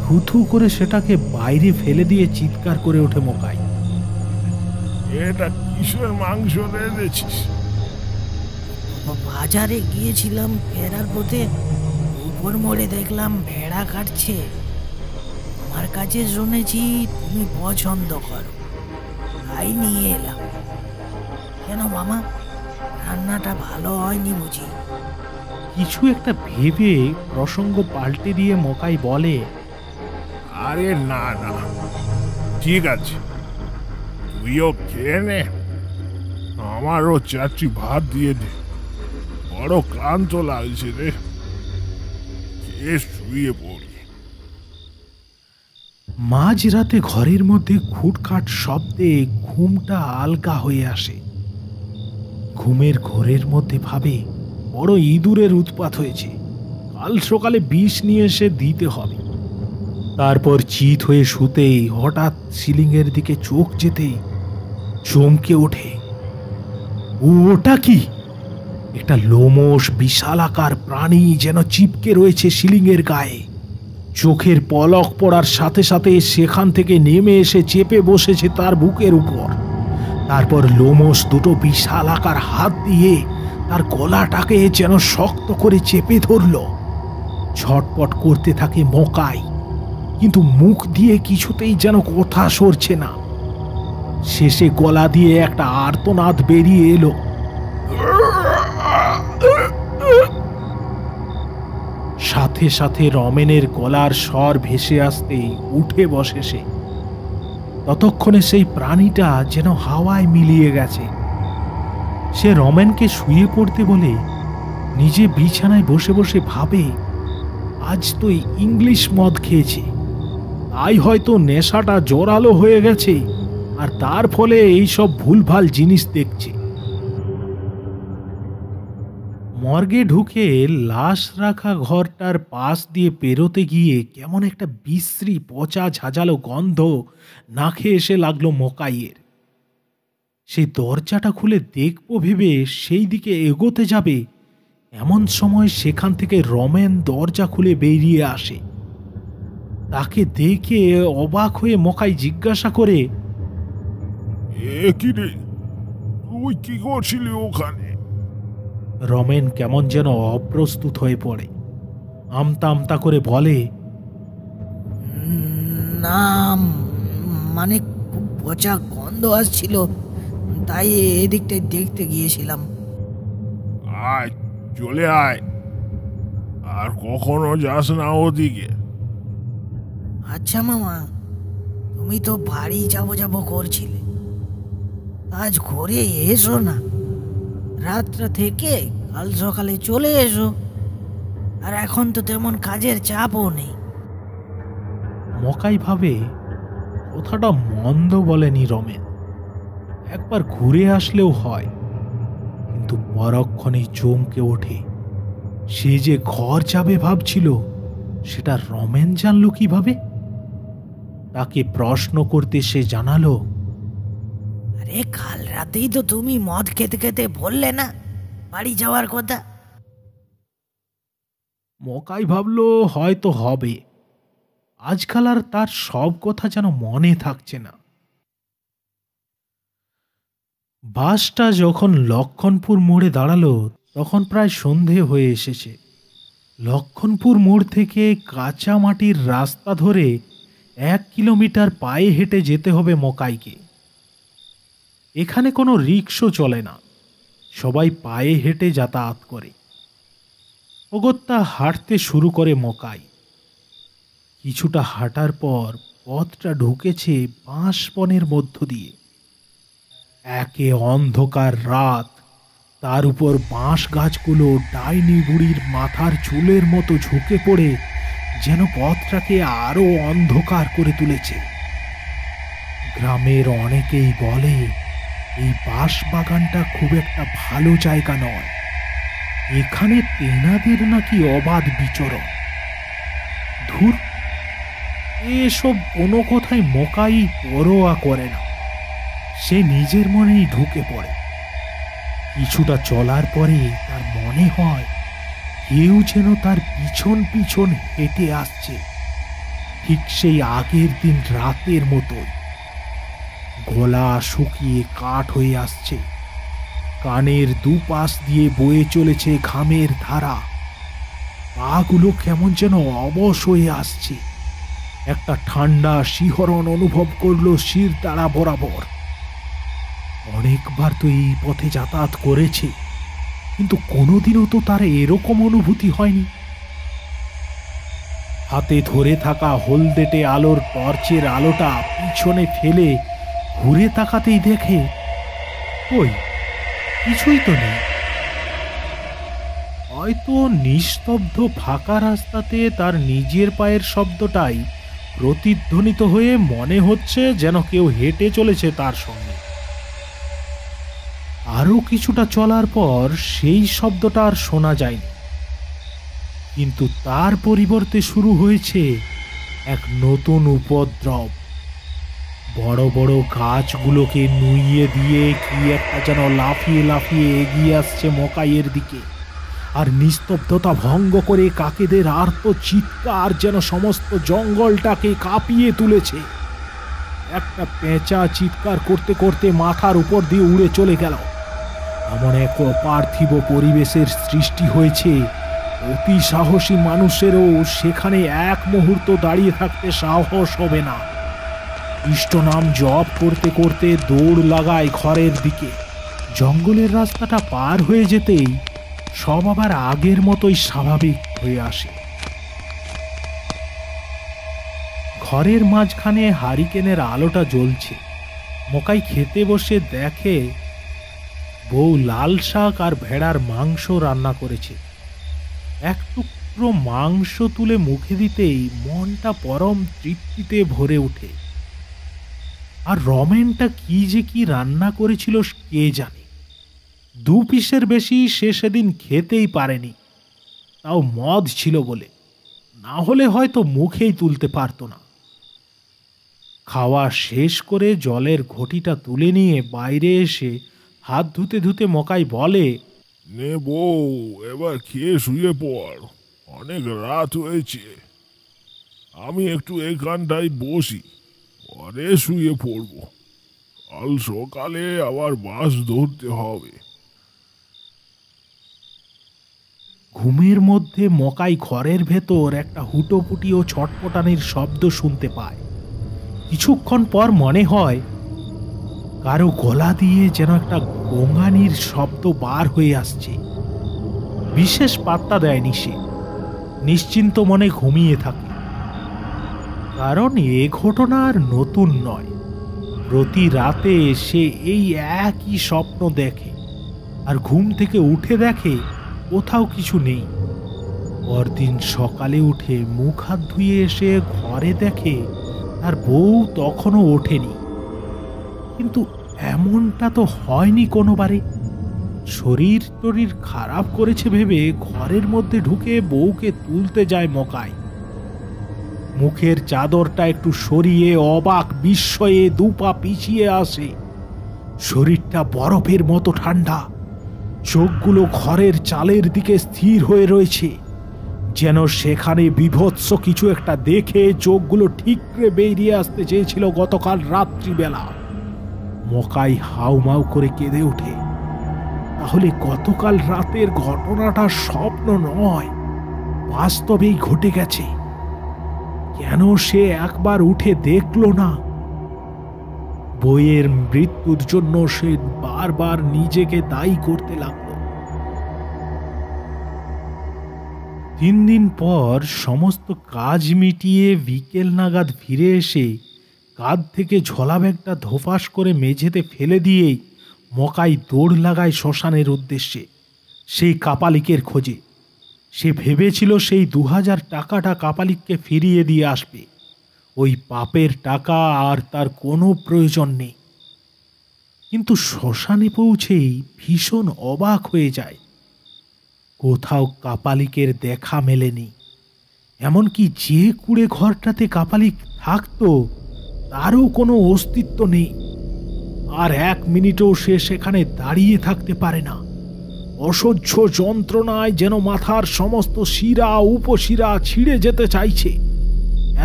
থুথু করে সেটাকে বাইরে ফেলে দিয়ে চিৎকার করে ওঠে মকাই। এটা কিসের মাংস রেঁধেছিস? বাজারে গিয়েছিলাম, ফেরার পথে উপর মোড়ে দেখলাম ভেড়া কাটছে। আমার কাছে শুনেছি তুমি পছন্দ করো, তাই নিয়ে এলাম। কেন মামা, রান্নাটা ভালো হয়নি বুঝি? কিছু একটা ভেবে প্রসঙ্গ পাল্টে দিয়ে মকাই বলে, আরে না না, ঠিক আছে, তুইও খেয়ে নে, আমারও চারটি ভাত দিয়ে দে, বড় ক্লান্ত লাগছে রে, খেয়ে শুয়ে পড়ি। মাঝরাতে ঘরের মধ্যে খুটখাট শব্দে ঘুমটা আলগা হয়ে আসে। ঘুমের ঘোরের মধ্যে ভাবে বড় ইঁদুরের উৎপাত হয়েছে, কাল সকালে বিষ নিয়ে এসে দিতে হবে। তারপর চিত হয়ে শুতেই হঠাৎ সিলিংয়ের দিকে চোখ যেতেই চমকে ওঠে। ওটা কি? একটা লোমশ বিশালাকার প্রাণী যেন চিপকে রয়েছে সিলিংয়ের গায়ে। চোখের পলক পড়ার সাথে সাথে সেখান থেকে নেমে এসে চেপে বসেছে তার বুকের উপর। তারপর লোমশ দুটো বিশালাকার হাত দিয়ে তার গলাটাকে যেন শক্ত করে চেপে ধরল। ছটপট করতে থাকে মকাই, কিন্তু মুখ দিয়ে কিছুতেই যেন কথা সরছে না। শেষে গলা দিয়ে একটা আর্তনাদ বেরিয়ে এলো। সাথে সাথে রমেনের গলার স্বর ভেসে আসতেই উঠে বসে সে। ততক্ষণে সেই প্রাণীটা যেন হাওয়ায় মিলিয়ে গেছে। সে রমেনকে শুয়ে পড়তে বলে নিজে বিছানায় বসে বসে ভাবে, আজ তো ইংলিশ মদ খেয়েছে, তাই হয়তো নেশাটা জোরালো হয়ে গেছে, আর তার ফলে এইসব ভুলভাল জিনিস দেখছে। মর্গে ঢুকে লাশ রাখা ঘরটার পাশ দিয়ে পেরোতে গিয়ে কেমন একটা বিশ্রী পচা ঝাঁঝালো গন্ধ নাকে এসে লাগলো মকাইয়ের। সেই দরজাটা খুলে দেখবো ভেবে সেই দিকে এগোতে যাবে, এমন সময় সেখান থেকে রমেন দরজা খুলে বেরিয়ে আসে। তাকে দেখে অবাক হয়ে মকাই জিজ্ঞাসা করে, এ কি রে, তুই কি করছিলি ওখানে? রমেন কেমন যেন অপ্রস্তুত হয়ে পড়ে, আমতা আমতা করে বলে, না, মানে খুব পচা গন্ধ আসছিল, তাই এদিকটায় দেখতে গিয়েছিলাম। আয়, চলে আয়, আর কখনো যাস না ওদিকে। আচ্ছা মামা, তুমি তো বাড়ি যাবো করছিলে, আজ ঘুরে এসো না, রাতটা থেকে কাল সকালে চলে এসো। আর এখন তো তেমন কাজের চাপও নেই। মকাই ভাবে কথাটা মন্দ বলেনি রমেন, একবার ঘুরে আসলেও হয়। কিন্তু পরক্ষণেই চমকে ওঠে, সে যে ঘর যাবে ভাবছিল সেটা রমেন জানলো কিভাবে? তাকে প্রশ্ন করতে সে জানালো, আরে কাল রাতেই তো তুমি মদ খেতে খেতে বললে না বাড়ি যাওয়ার কথা। মকাই ভাবলো হয়তো হবে, আজকাল আর তার সব কথা যেন মনে থাকছে না। বাসটা যখন লক্ষণপুর মোড়ে দাঁড়ালো তখন প্রায় সন্ধে হয়ে এসেছে। লক্ষণপুর মোড় থেকে কাঁচা মাটির রাস্তা ধরে 1 কিলোমিটার পায়ে হেঁটে যেতে হবে মকাইকে। এখানে কোনো রিক্সা চলে না, সবাই পায়ে হেঁটে যাতায়াত করে। অগত্যা হাঁটতে শুরু করে মকাই। কিছুটা হাঁটার পর পথটা ঢুকেছে বাঁশ বনের মধ্য দিয়ে। একে অন্ধকার রাত, তার উপর বাঁশ গাছগুলো ডাইনি বুড়ির মাথার চুলের মতো ঝুঁকে পড়ে যেন পথটাকে আরো অন্ধকার করে তুলেছে। গ্রামের অনেকেই বলে এই বাঁশ বাগানটা খুব একটা ভালো জায়গা নয়, এখানে তেনাদের নাকি অবাধ বিচরণ। ধুর, এসব কোনো কথাই মকাই পরোয়া করে না, সে নিজের মনেই ঢুকে পড়ে। কিছুটা চলার পরে তার মনে হয় কেউ যেন তার পিছন পিছন হেঁটে আসছে, ঠিক সেই আগের দিন রাতের মতোই। গলা শুকিয়ে কাঠ হয়ে আসছে, কানের দুপাশ দিয়ে বয়ে চলেছে ঘামের ধারা, পাগুলো কেমন যেন অবশ হয়ে আসছে। একটা ঠান্ডা শিহরণ অনুভব করলো শির দ্বারা বরাবর। অনেকবার তো এই পথে যাতায়াত করেছে, কিন্তু কোনোদিনও তো তার এরকম অনুভূতি হয়নি। হাতে ধরে থাকা হলদেটে আলোর টর্চের আলোটা পিছনে ফেলে ঘুরে তাকাতেই দেখে ওই কিছুই তো নেই। হয়তো নিস্তব্ধ ফাঁকা রাস্তাতে তার নিজের পায়ের শব্দটাই প্রতিধ্বনিত হয়ে মনে হচ্ছে যেন কেউ হেঁটে চলেছে তার সঙ্গে। আরো কিছুটা চলার পর সেই শব্দটা আর শোনা যায়নি, কিন্তু তার পরিবর্তে শুরু হয়েছে এক নতুন উপদ্রব। বড় বড় গাছগুলোকে নুইয়ে দিয়ে কি একটা যেন লাফিয়ে লাফিয়ে এগিয়ে আসছে মকাইয়ের দিকে, আর নিস্তব্ধতা ভঙ্গ করে কাকেদের আর্ত চিৎকার যেন সমস্ত জঙ্গলটাকে কাঁপিয়ে তুলেছে। একটা পেঁচা চিৎকার করতে করতে মাথার উপর দিয়ে উড়ে চলে গেল। এমন এক অপার্থিব পরিবেশের সৃষ্টি হয়েছে, অতি সাহসী মানুষেরও সেখানে এক মুহূর্ত দাঁড়িয়ে থাকতে সাহস হবে না। ইষ্ট নাম জপ করতে করতে দৌড় লাগায় ঘরের দিকে। জঙ্গলের রাস্তাটা পার হয়ে যেতেই সব আবার আগের মতোই স্বাভাবিক হয়ে আসে। ঘরের মাঝখানে হারিকেনের আলোটা জ্বলছে। মকাই খেতে বসে দেখে বউ লাল শাক আর ভেড়ার মাংস রান্না করেছে। এক টুকরো মাংস তুলে মুখে দিতেই মনটা পরম তৃপ্তিতে ভরে ওঠে। আর রমেনটা কি যে কি রান্না করেছিল কে জানে। 2 পিসের বেশি সে সেদিন খেতেই পারেনি, তাও মদ ছিল বলে, না হলে হয়তো মুখেই তুলতে পারতো না। খাওয়া শেষ করে জলের ঘটিটা তুলে নিয়ে বাইরে এসে হাত ধুতে ধুতে মকাই বলে, নে বউ, এবার খেয়ে শুয়ে পড়, অনেক রাত হয়েছে। আমি একটু এখানটায় বসি, পরে শুয়ে পড়ব। কাল সকালে আবার বাস ধরতে হবে। ঘুমের মধ্যে মকাই ঘরের ভেতর একটা হুটোপুটি ও ছটপটানির শব্দ শুনতে পায়। কিছুক্ষণ পর মনে হয় কারো গলা দিয়ে যেন একটা গোঙানির শব্দ বার হয়ে আসছে। বিশেষ পাত্তা দেয়নি সে, নিশ্চিন্ত মনে ঘুমিয়ে থাকে। কারণ এ ঘটনা আর নতুন নয়, প্রতি রাতে সে এই একই স্বপ্ন দেখে, আর ঘুম থেকে উঠে দেখে কোথাও কিছু নেই। পরদিন সকালে উঠে মুখ হাত ধুয়ে এসে ঘরে দেখে তার বউ তখনও ওঠেনি। কিন্তু এমনটা তো হয়নি কোনোবারে। শরীর টরীর খারাপ করেছে ভেবে ঘরের মধ্যে ঢুকে বউকে তুলতে যায় মকাই। মুখের চাদরটা একটু সরিয়ে অবাক বিস্ময়ে দুপা পিছিয়ে আসে। শরীরটা বরফের মতো ঠান্ডা, চোখগুলো ঘরের চালের দিকে স্থির হয়ে রয়েছে, যেন সেখানে বীভৎস কিছু একটা দেখে চোখগুলো ঠিকরে বেরিয়ে আসতে চেয়েছিল গতকাল রাত্রিবেলা। মকাই হাউমাউ করে কেঁদে ওঠে। তাহলে গতকাল রাতের ঘটনাটা স্বপ্ন নয়, বাস্তবেই ঘটে গেছে। কেন সে একবার উঠে দেখল না? বইয়ের মৃত্যুর জন্য সে বারবার নিজেকে দায়ী করতে লাগল। 3 দিন পর সমস্ত কাজ মিটিয়ে বিকেল নাগাদ ফিরে এসে কাঁধ থেকে ঝোলা ব্যাগটা ধোপাস করে মেঝেতে ফেলে দিয়েই মকাই দৌড় লাগায় শ্মশানের উদ্দেশ্যে, সেই কাপালিকের খোঁজে। সে ভেবেছিল সেই 2000 টাকাটা কাপালিককে ফিরিয়ে দিয়ে আসবে। ওই পাপের টাকা আর তার কোনো প্রয়োজন নেই। কিন্তু শ্মশানে পৌঁছেই ভীষণ অবাক হয়ে যায়। কোথাও কাপালিকের দেখা মেলেনি। এমনকি যে কুড়ে ঘরটাতে কাপালিক থাকতো তারও কোনো অস্তিত্ব নেই। আর 1 মিনিটও সে সেখানে দাঁড়িয়ে থাকতে পারে না। অসহ্য যন্ত্রণায় যেন মাথার সমস্ত শিরা উপশিরা ছিঁড়ে যেতে চাইছে।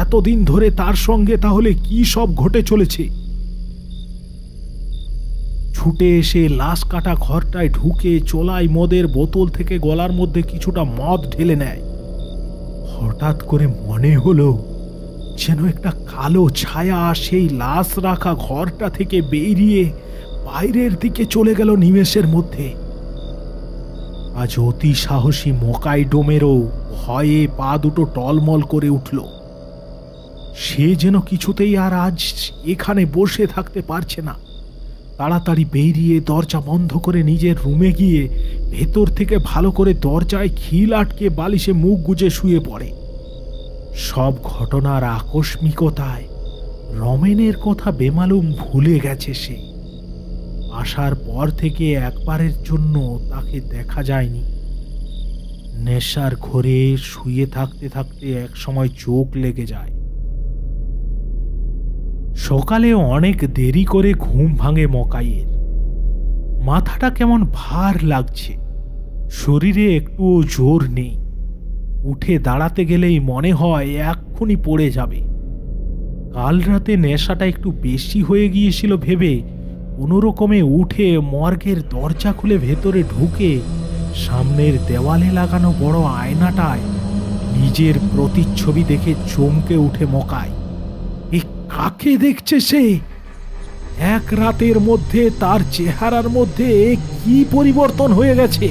এতদিন ধরে তার সঙ্গে তাহলে কি সব ঘটে চলেছে? ছুটে এসে লাশ কাটা ঘরটায় ঢুকে চোলাই মদের বোতল থেকে গলার মধ্যে কিছুটা মদ ঢেলে নেয়। হঠাৎ করে মনে হলো যেন একটা কালো ছায়া সেই লাশ রাখা ঘরটা থেকে বেরিয়ে বাইরের দিকে চলে গেল নিমেষের মধ্যে। আজ অতি সাহসী মকাই ডোমেরও ভয়ে পা দুটো টলমল করে উঠল। সে যেন কিছুতেই আর আজ এখানে বসে থাকতে পারছে না। তাড়াতাড়ি বেরিয়ে দরজা বন্ধ করে নিজের রুমে গিয়ে ভেতর থেকে ভালো করে দরজায় খিল আটকে বালিশে মুখ গুজে শুয়ে পড়ে। সব ঘটনার আকস্মিকতায় রমেনের কথা বেমালুম ভুলে গেছে সে। আসার পর থেকে একবারের জন্য তাকে দেখা যায়নি। নেশার ঘোরে শুয়ে থাকতে থাকতে একসময় চোখ লেগে যায়। সকালে অনেক দেরি করে ঘুম ভাঙে মকাইয়ের। মাথাটা কেমন ভার লাগছে, শরীরে একটুও জোর নেই। উঠে দাঁড়াতে গেলেই মনে হয় এক্ষুনি পড়ে যাবে। কাল রাতে নেশাটা একটু বেশি হয়ে গিয়েছিল ভেবে কোনো রকমে উঠে মর্গের দরজা খুলে ভেতরে ঢুকে সামনের দেওয়ালে লাগানো বড় আয়নাটায় নিজের প্রতিচ্ছবি দেখে চমকে উঠে মকাই। এ কাকে দেখছে সে? এক রাতের মধ্যে তার চেহারার মধ্যে কি পরিবর্তন হয়ে গেছে!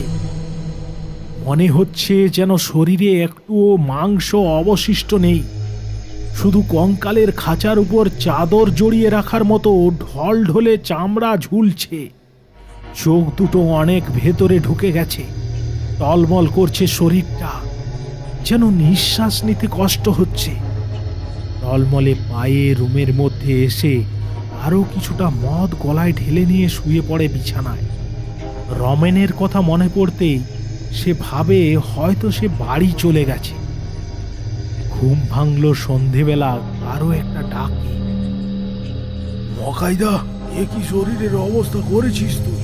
মনে হচ্ছে যেন শরীরে একটুও মাংস অবশিষ্ট নেই। শুধু কঙ্কালের খাঁচার উপর চাদর জড়িয়ে রাখার মতো ঢল ঢলে চামড়া ঝুলছে। চোখ দুটো অনেক ভেতরে ঢুকে গেছে। টলমল করছে শরীরটা, যেন নিঃশ্বাস নিতে কষ্ট হচ্ছে। টলমলে পায়ে রুমের মধ্যে এসে আরো কিছুটা মদ গলায় ঢেলে নিয়ে শুয়ে পড়ে বিছানায়। রমেনের কথা মনে পড়তেই সে ভাবে হয়তো সে বাড়ি চলে গেছে। ঘুম ভাঙল সন্ধেবেলা আরো একটা ডাকে। মকাইদা, এ কি শরীরের অবস্থা করেছিস তুই?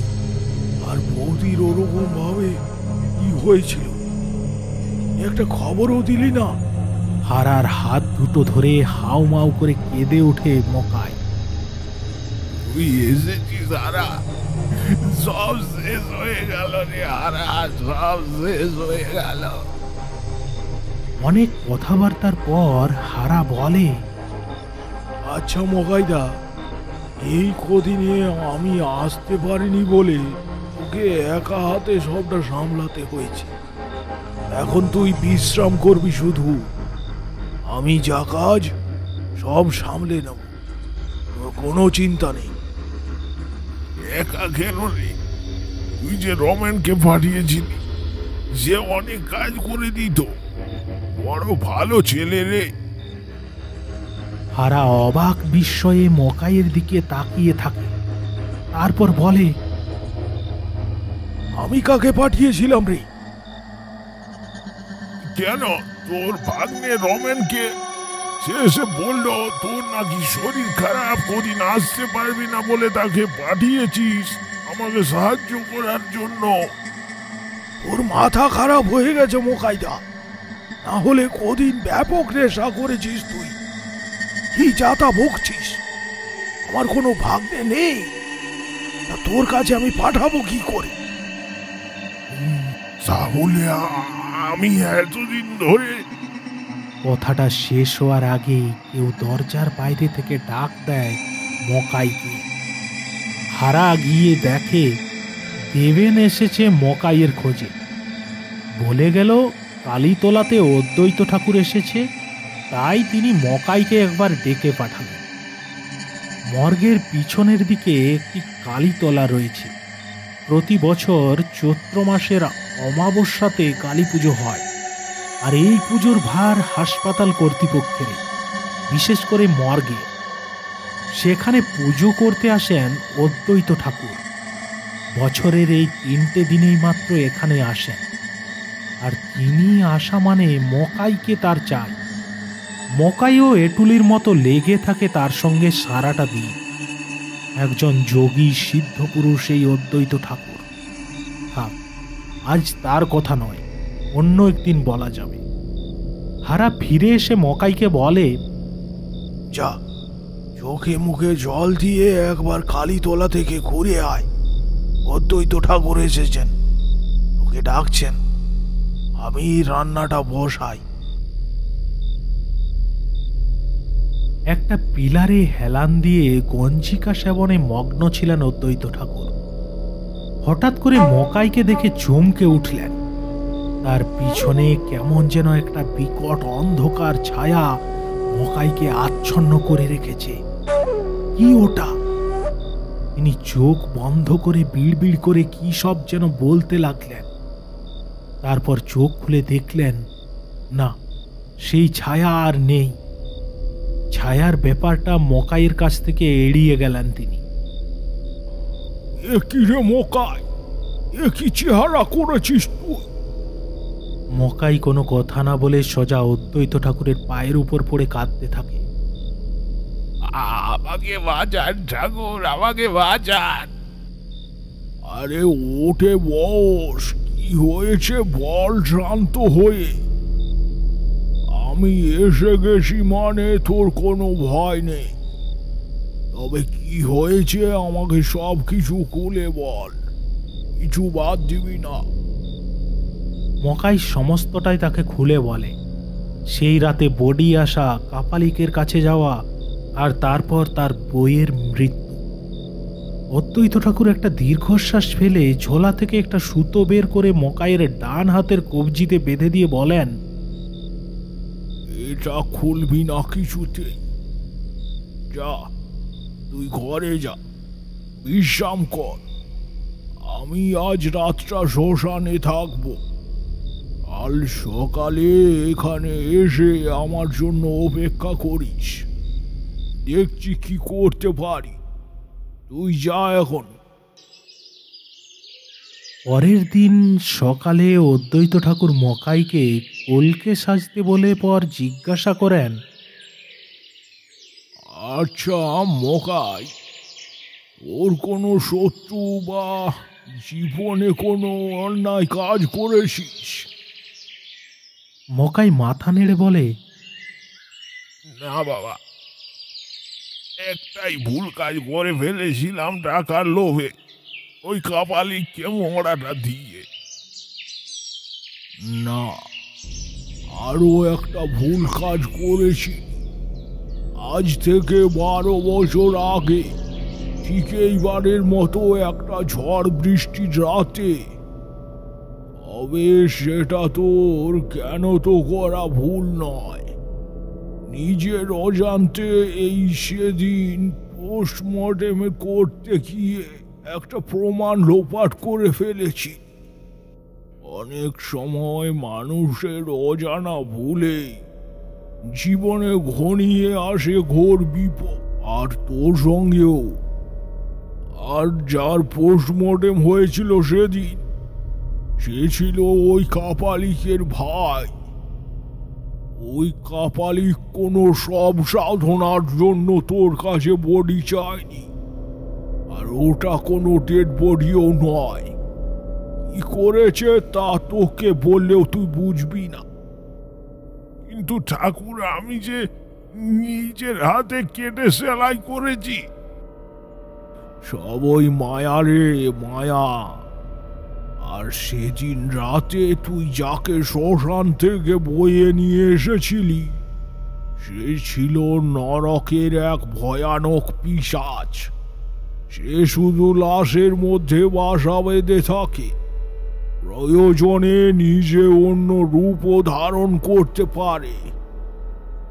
আর বৌদির ওরকম ভাবে কি হয়েছিল? একটা খবরও দিলি না? হারার হাত দুটো ধরে হাউমাউ করে কেঁদে ওঠে মকাই। তুই এসেছিস হারা, সব শেষ হয়ে গেল রে হারা, সব শেষ হয়ে গেল। অনেক কথাবার্তার পর হারা বলে, আচ্ছা মকাইদা, এই কদিনে আমি আসতে পারিনি বলে তোকে একা হাতে সবটা সামলাতে হয়েছে। এখন তুই বিশ্রাম করবি শুধু। আমি যা কাজ সব সামলে নেব, তোর কোনো চিন্তা নেই। একা কেন রে? তুই যে রমেনকে পাঠিয়েছিলি, সে অনেক কাজ করে দিত। বড় ভালো ছেলে রে। হারা অবাক বিস্ময়ে মকাইয়ের দিকে তাকিয়ে থাকে, তারপর বলে, আমি কাকে পাঠিয়েছিলাম রে? কেন, তোর ভাগ্নে রমেনকে। সে এসে বললো তোর নাকি শরীর খারাপ, কদিন আসতে পারবি না বলে তাকে পাঠিয়েছিস আমাকে সাহায্য করার জন্য। ওর মাথা খারাপ হয়ে গেছে মোকাইদা, না হলে কদিন ব্যাপক নেশা করেছিস তুই। কি যাতা ভুগছিস? আমার কোনো ভাগ্নে নেই, তা তোর কাছে আমি পাঠাবো কি করে? তাহলে আমি এতদিন ধরে। কথাটা শেষ হওয়ার আগেই কেউ দরজার বাইরে থেকে ডাক দেয় মকাইকে। হারা গিয়ে দেখে দেবেন এসেছে মকাইয়ের খোঁজে। বলে গেল কালীতলাতে অদ্বৈত ঠাকুর এসেছে, তাই তিনি মকাইকে একবার ডেকে পাঠালেন। মর্গের পিছনের দিকে একটি কালীতলা রয়েছে। প্রতি বছর চৈত্র মাসের অমাবস্যাতে কালী পুজো হয়, আর এই পুজোর ভার হাসপাতাল কর্তৃপক্ষের, বিশেষ করে মর্গে। সেখানে পুজো করতে আসেন অদ্বৈত ঠাকুর। বছরের এই 3টে দিনেই মাত্র এখানে আসেন, আর তিনি আসা মানে মকাইকে তার চাই। মকাইও এটুলির মতো লেগে থাকে তার সঙ্গে সারাটা দিন। একজন যোগী সিদ্ধ পুরুষ এই অদ্বৈত ঠাকুর। হ্যাঁ, আজ তার কথা নয়, অন্য একদিন বলা যাবে। হারা ফিরে এসে মকাইকে বলে, যা, চোখে মুখে জল দিয়ে একবার কালীতলা থেকে ঘুরে আয়। অদ্বৈত ঠাকুর এসেছেন, তোকে ডাকছেন। আমি রান্নাটা বসাই। একটা পিলারে হেলান দিয়ে গঞ্জিকা সেবনে মগ্ন ছিলেন অদ্বৈত ঠাকুর। হঠাৎ করে মকাইকে দেখে চমকে উঠলেন। তার পিছনে কেমন যেন একটা বিকট অন্ধকার ছায়া মকাইকে আচ্ছন্ন করে রেখেছে। কি ওটা? তিনি চোখ বন্ধ করে বিড়বিড় করে কি সব যেন বলতে লাগলেন। তারপর চোখ খুলে দেখলেন, না, সেই ছায়া আর নেই। ছায়ার ব্যাপারটা মকাইয়ের কাছ থেকে এড়িয়ে গেলেন তিনি। এ কি রে মকাই, এ কি চেহারা করেছিস তুই? মকাই কোনো কথা না বলে সোজা অদ্বৈত ঠাকুরের পায়ের উপর পড়ে কাঁদতে থাকে। আমাকে বাঁচান ঠাকুর, আমাকে বাঁচান। আরে ওঠে বস, কি হয়েছে বল শান্ত হয়ে। আমি এসে গেছি মানে তোর কোনো ভয় নেই। তবে কি হয়েছে আমাকে সব কিছু খুলে বল, কিছু বাদ দিবি না। মকাই সমস্তটাই তাকে খুলে বলে। সেই রাতে বডি আসা, কাপালিকের কাছে যাওয়া, আর তারপর তার বইয়ের মৃত্যু। অদ্বৈত ঠাকুর একটা দীর্ঘশ্বাস ফেলে ঝোলা থেকে একটা সুতো বের করে মকাইয়ের ডান হাতের কবজিতে বেঁধে দিয়ে বলেন, এটা খুলবি না কিছুতেই। যা, তুই ঘরে যা, বিশ্রাম কর। আমি আজ রাতটা শ্মশানে থাকবো। কাল সকালে এখানে এসে আমার জন্য অপেক্ষা করিস। দেখছি কি করতে পারি। তুই যা এখন। পরের দিন সকালে অদ্বৈত ঠাকুর মকাইকে কলকে সাজতে বলে পর জিজ্ঞাসা করেন, আচ্ছা মকাই, ওর কোনো শত্রু বা জীবনে কোনো অন্যায় কাজ করেছিস? মকাই মাথা নেড়ে বলে, না বাবা, একটাই ভুল কাজ করে ফেলেছিলাম টাকার লোভে, ওই কাপালিককে মরাটা দিয়ে। না, আরো একটা ভুল কাজ করেছি। আজ থেকে 12 বছর আগে ঠিক এইবারের মতো একটা ঝড় বৃষ্টির রাতে। তবে সেটা তোর কেন তো করা ভুল নয়। নিজের অজান্তে এই সেদিন পোস্টমর্টেমে করতে গিয়ে একটা প্রমাণ লোপাট করে ফেলেছি। অনেক সময় মানুষের অজানা ভুলে জীবনে ঘনিয়ে আসে ঘোর বিপদ, আর তোর সঙ্গেও। আর যার পোস্টমর্টেম হয়েছিল সেদিন, সে ছিল ওই কাপালিকের ভাই। ওই কাপালিক কোনো সব সাধনার জন্য তোর কাছে বডি চায়নি, আর ওটা কোনো ডেড বডিও নয়। কি করেছে তা তোকে বললেও তুই বুঝবি না। কিন্তু ঠাকুর, আমি যে নিজের হাতে কেটে সেলাই করেছি। সব ওই মায়া রে, মায়া। আর সেদিন রাতে তুই যাকে শ্মশান থেকে বয়ে নিয়ে এসেছিলি, সে ছিল নরকের এক ভয়ানক পিশাচ। সে শুধু লাশের মধ্যে বাসা বেঁধে থাকে, প্রয়োজনে নিজে অন্য রূপও ধারণ করতে পারে।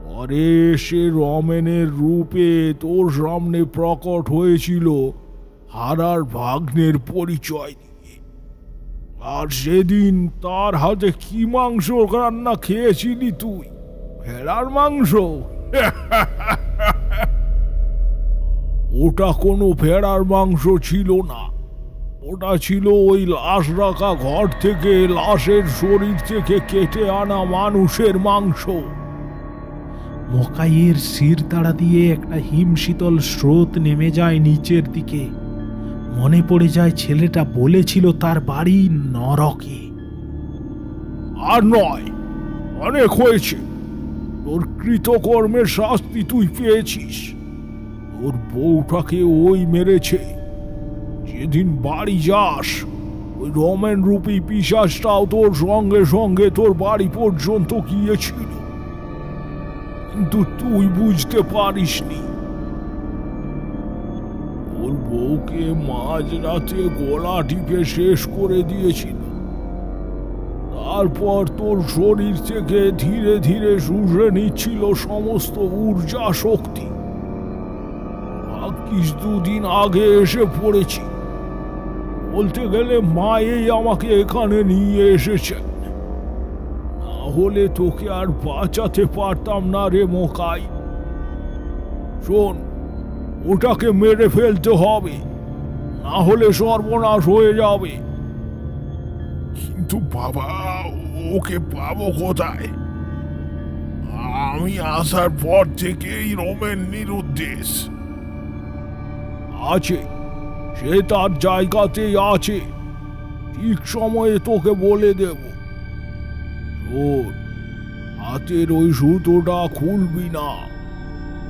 পরে সে রমেনের রূপে তোর সামনে প্রকট হয়েছিল হারার ভাগ্নের পরিচয় দিয়ে। আর সেদিন তার হাতে কি মাংস রান্না খেয়েছিলি তুই? ভেড়ার মাংস? ওটা কোনো ভেড়ার মাংস ছিল না, ওটা ছিল ওই লাশ রাখা ঘর থেকে লাশের শরীর থেকে কেটে আনা মানুষের মাংস। মকাইয়ের শির তাড়া দিয়ে একটা হিমশীতল স্রোত নেমে যায় নিচের দিকে। মনে পড়ে যায় ছেলেটা বলেছিল তার বাড়ি নরকে। আর নয়, অনেক হয়েছে। তোর কৃতকর্মের শাস্তি তুই পেয়েছিস। তোর বউটাকে ওই মেরেছে। যেদিন বাড়ি যাস, ওই রমেন রূপী পিশাচটাও তোর সঙ্গে সঙ্গে তোর বাড়ি পর্যন্ত গিয়েছিল, কিন্তু তুই বুঝতে পারিসনি। ওর বউকে মাঝরাতে গলা টিপে শেষ করে দিয়েছিল। তারপর তোর শরীর থেকে ধীরে ধীরে শুষে নিচ্ছিল সমস্ত ঊর্জা শক্তি। ভাগ্যিস দুদিন আগে এসে পড়েছি। বলতে গেলে মায়েই আমাকে এখানে নিয়ে এসেছেন, না হলে তোকে আর বাঁচাতে পারতাম না রে মকাই। শোন, ওটাকে মেরে ফেলতে হবে, না হলে সর্বনাশ হয়ে যাবে। কিন্তু বাবা, ওকে পাবো কোথায়? আমি আসার পর থেকেই রমেন নিরুদ্দেশ আছে। সে তার জায়গাতেই আছে, ঠিক সময়ে তোকে বলে দেব। শোন, হাতের ওই সুতোটা খুলবি না,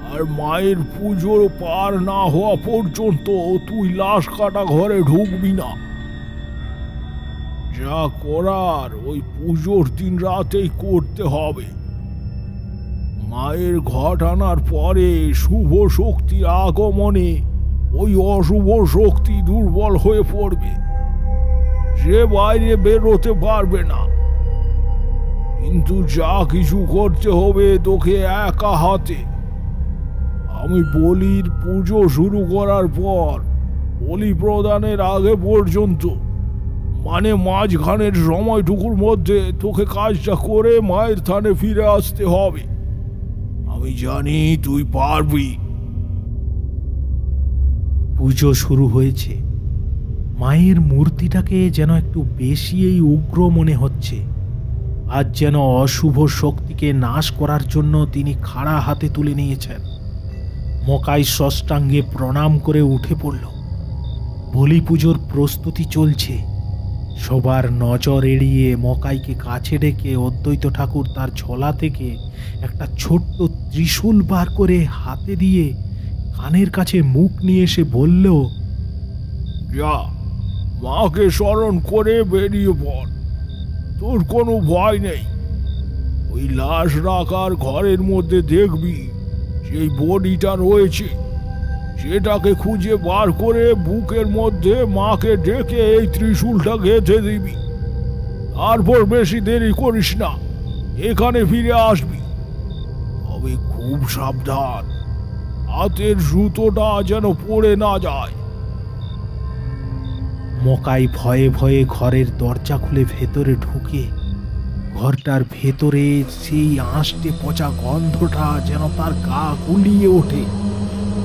আর মায়ের পুজোর পার না হওয়া পর্যন্ত তুই লাশ কাটা ঘরে ঢুকবি না। যা করার ওই পুজোর দিন রাতেই করতে হবে। মায়ের ঘট আনার পরে শুভ শক্তির আগমনে ওই অশুভ শক্তি দুর্বল হয়ে পড়বে, সে বাইরে বেরোতে পারবে না। কিন্তু যা কিছু করতে হবে তোকে একা হাতে। আমি বলির পুজো শুরু করার পর বলি প্রদানের আগে পর্যন্ত, মানে মাঝখানের সময়টুকুর মধ্যে তোকে কাজটা করে মায়ের থানে ফিরে আসতে হবে। আমি জানি তুই পারবি। পুজো শুরু হয়েছে। মায়ের মূর্তিটাকে যেন একটু বেশিই উগ্র মনে হচ্ছে। আজ যেন অশুভ শক্তিকে নাশ করার জন্য তিনি খাড়া হাতে তুলে নিয়েছেন। মকাই ষষ্ঠাঙ্গে প্রণাম করে উঠে পড়ল। বলি পুজোর প্রস্তুতি চলছে। সবার নজর এড়িয়ে মকাইকে কাছে ডেকে অদ্বৈত ঠাকুর তার ঝোলা থেকে একটা ছোট্ট ত্রিশূল বার করে হাতে দিয়ে কানের কাছে মুখ নিয়ে এসে বলল, যা, মাকে স্মরণ করে বেরিয়ে পড়। তোর কোনো ভয় নেই। ওই লাশ রাখার ঘরের মধ্যে দেখবি সেই বডিটা রয়েছে। সেটাকে খুঁজে বার করে বুকের মধ্যে মাকে ডেকে এই ত্রিশূলটা গেঁথে দিবি। তারপর বেশি দেরি করিস না, এখানে ফিরে আসবি। তবে খুব সাবধান, হাতের সুতোটা যেন পড়ে না যায়। মকাই ভয়ে ভয়ে ঘরের দরজা খুলে ভেতরে ঢুকে ঘরটার ভেতরে সেই আঁশটে পচা গন্ধটা যেন তার গা গুলিয়ে ওঠে।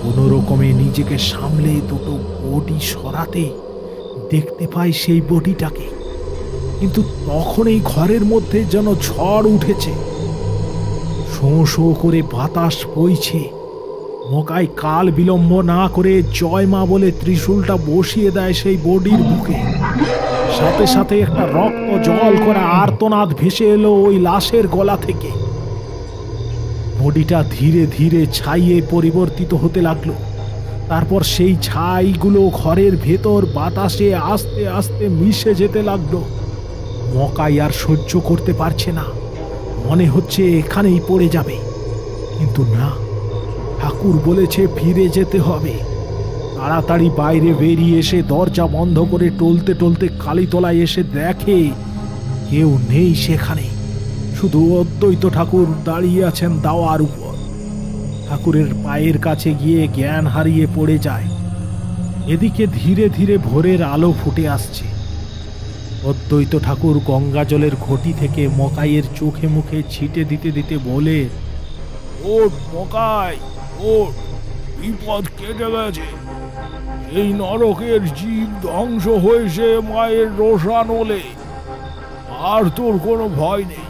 কোনো রকমে নিজেকে সামলে দুটো বডি সরাতে দেখতে পায় সেই বডিটাকে, কিন্তু তখন এই ঘরের মধ্যে যেন ঝড় উঠেছে, শোঁ শোঁ করে বাতাস বইছে। মকাই কাল বিলম্ব না করে জয় মা বলে ত্রিশূলটা বসিয়ে দেয় সেই বডির বুকে। সাথে সাথে একটা রক্ত জল করা আর্তনাদ ভেসে এলো ওই লাশের গলা থেকে। বডিটা ধীরে ধীরে ছাইয়ে পরিবর্তিত হতে লাগলো। তারপর সেই ছাইগুলো ঘরের ভেতর বাতাসে আস্তে আস্তে মিশে যেতে লাগলো। মকাই আর সহ্য করতে পারছে না, মনে হচ্ছে এখানেই পড়ে যাবে, কিন্তু না, ঠাকুর বলেছে ফিরে যেতে হবে। তাড়াতাড়ি বাইরে বেরিয়ে এসে দরজা বন্ধ করে টলতে টলতে কালীতলায় এসে দেখে কেউ নেই সেখানে, শুধু অদ্বৈত ঠাকুর দাঁড়িয়ে আছেন দাওয়ার উপর। ঠাকুরের পায়ের কাছে গিয়ে জ্ঞান হারিয়ে পড়ে যায়। এদিকে ধীরে ধীরে ভোরের আলো ফুটে আসছে। অদ্বৈত ঠাকুর গঙ্গা জলের ঘটি থেকে মকাইয়ের চোখে মুখে ছিটে দিতে দিতে বলে, ওঠ মকাই, ওঠ, বিপদ কেটে গেছে। এই নরকের জীব ধ্বংস হয়েছে মায়ের রোষানলে, আর তোর কোনো ভয় নেই।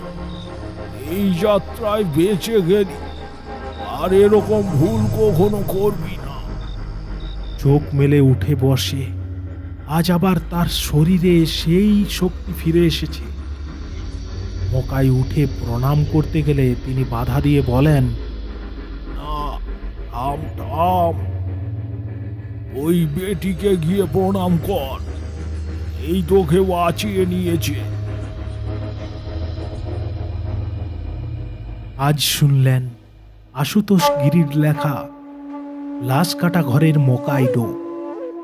এই যাত্রায় বেঁচে গেলি, আর এরকম ভুল কখনো করবি না। চোখ মেলে উঠে বসে। আজ আবার তার শরীরে সেই শক্তি ফিরে এসেছে। মকাই উঠে প্রণাম করতে গেলে তিনি বাধা দিয়ে বলেন, না, থাম থাম, ওই বেটিকে গিয়ে প্রণাম কর, এই তোকে বাঁচিয়ে নিয়েছে। আজ শুনলেন আশুতোষ গিরির লেখা লাশ কাটা ঘরের মকাই ডো।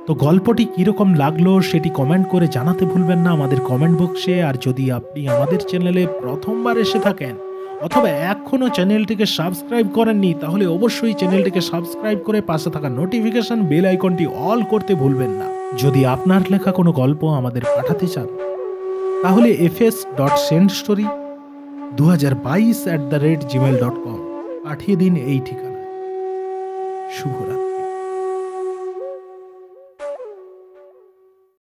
তো গল্পটি কিরকম লাগলো সেটি কমেন্ট করে জানাতে ভুলবেন না আমাদের কমেন্ট বক্সে। আর যদি আপনি আমাদের চ্যানেলে প্রথমবার এসে থাকেন অথবা এখনো চ্যানেলটিকে সাবস্ক্রাইব করেননি, তাহলে অবশ্যই চ্যানেলটিকে সাবস্ক্রাইব করে পাশে থাকা নোটিফিকেশন বেল আইকনটি অল করতে ভুলবেন না। যদি আপনার লেখা কোনো গল্প আমাদের পাঠাতে চান তাহলে fs.sendstory2022@gmail.com পাঠিয়ে দিন এই ঠিকানায়। শুভরাত্রি।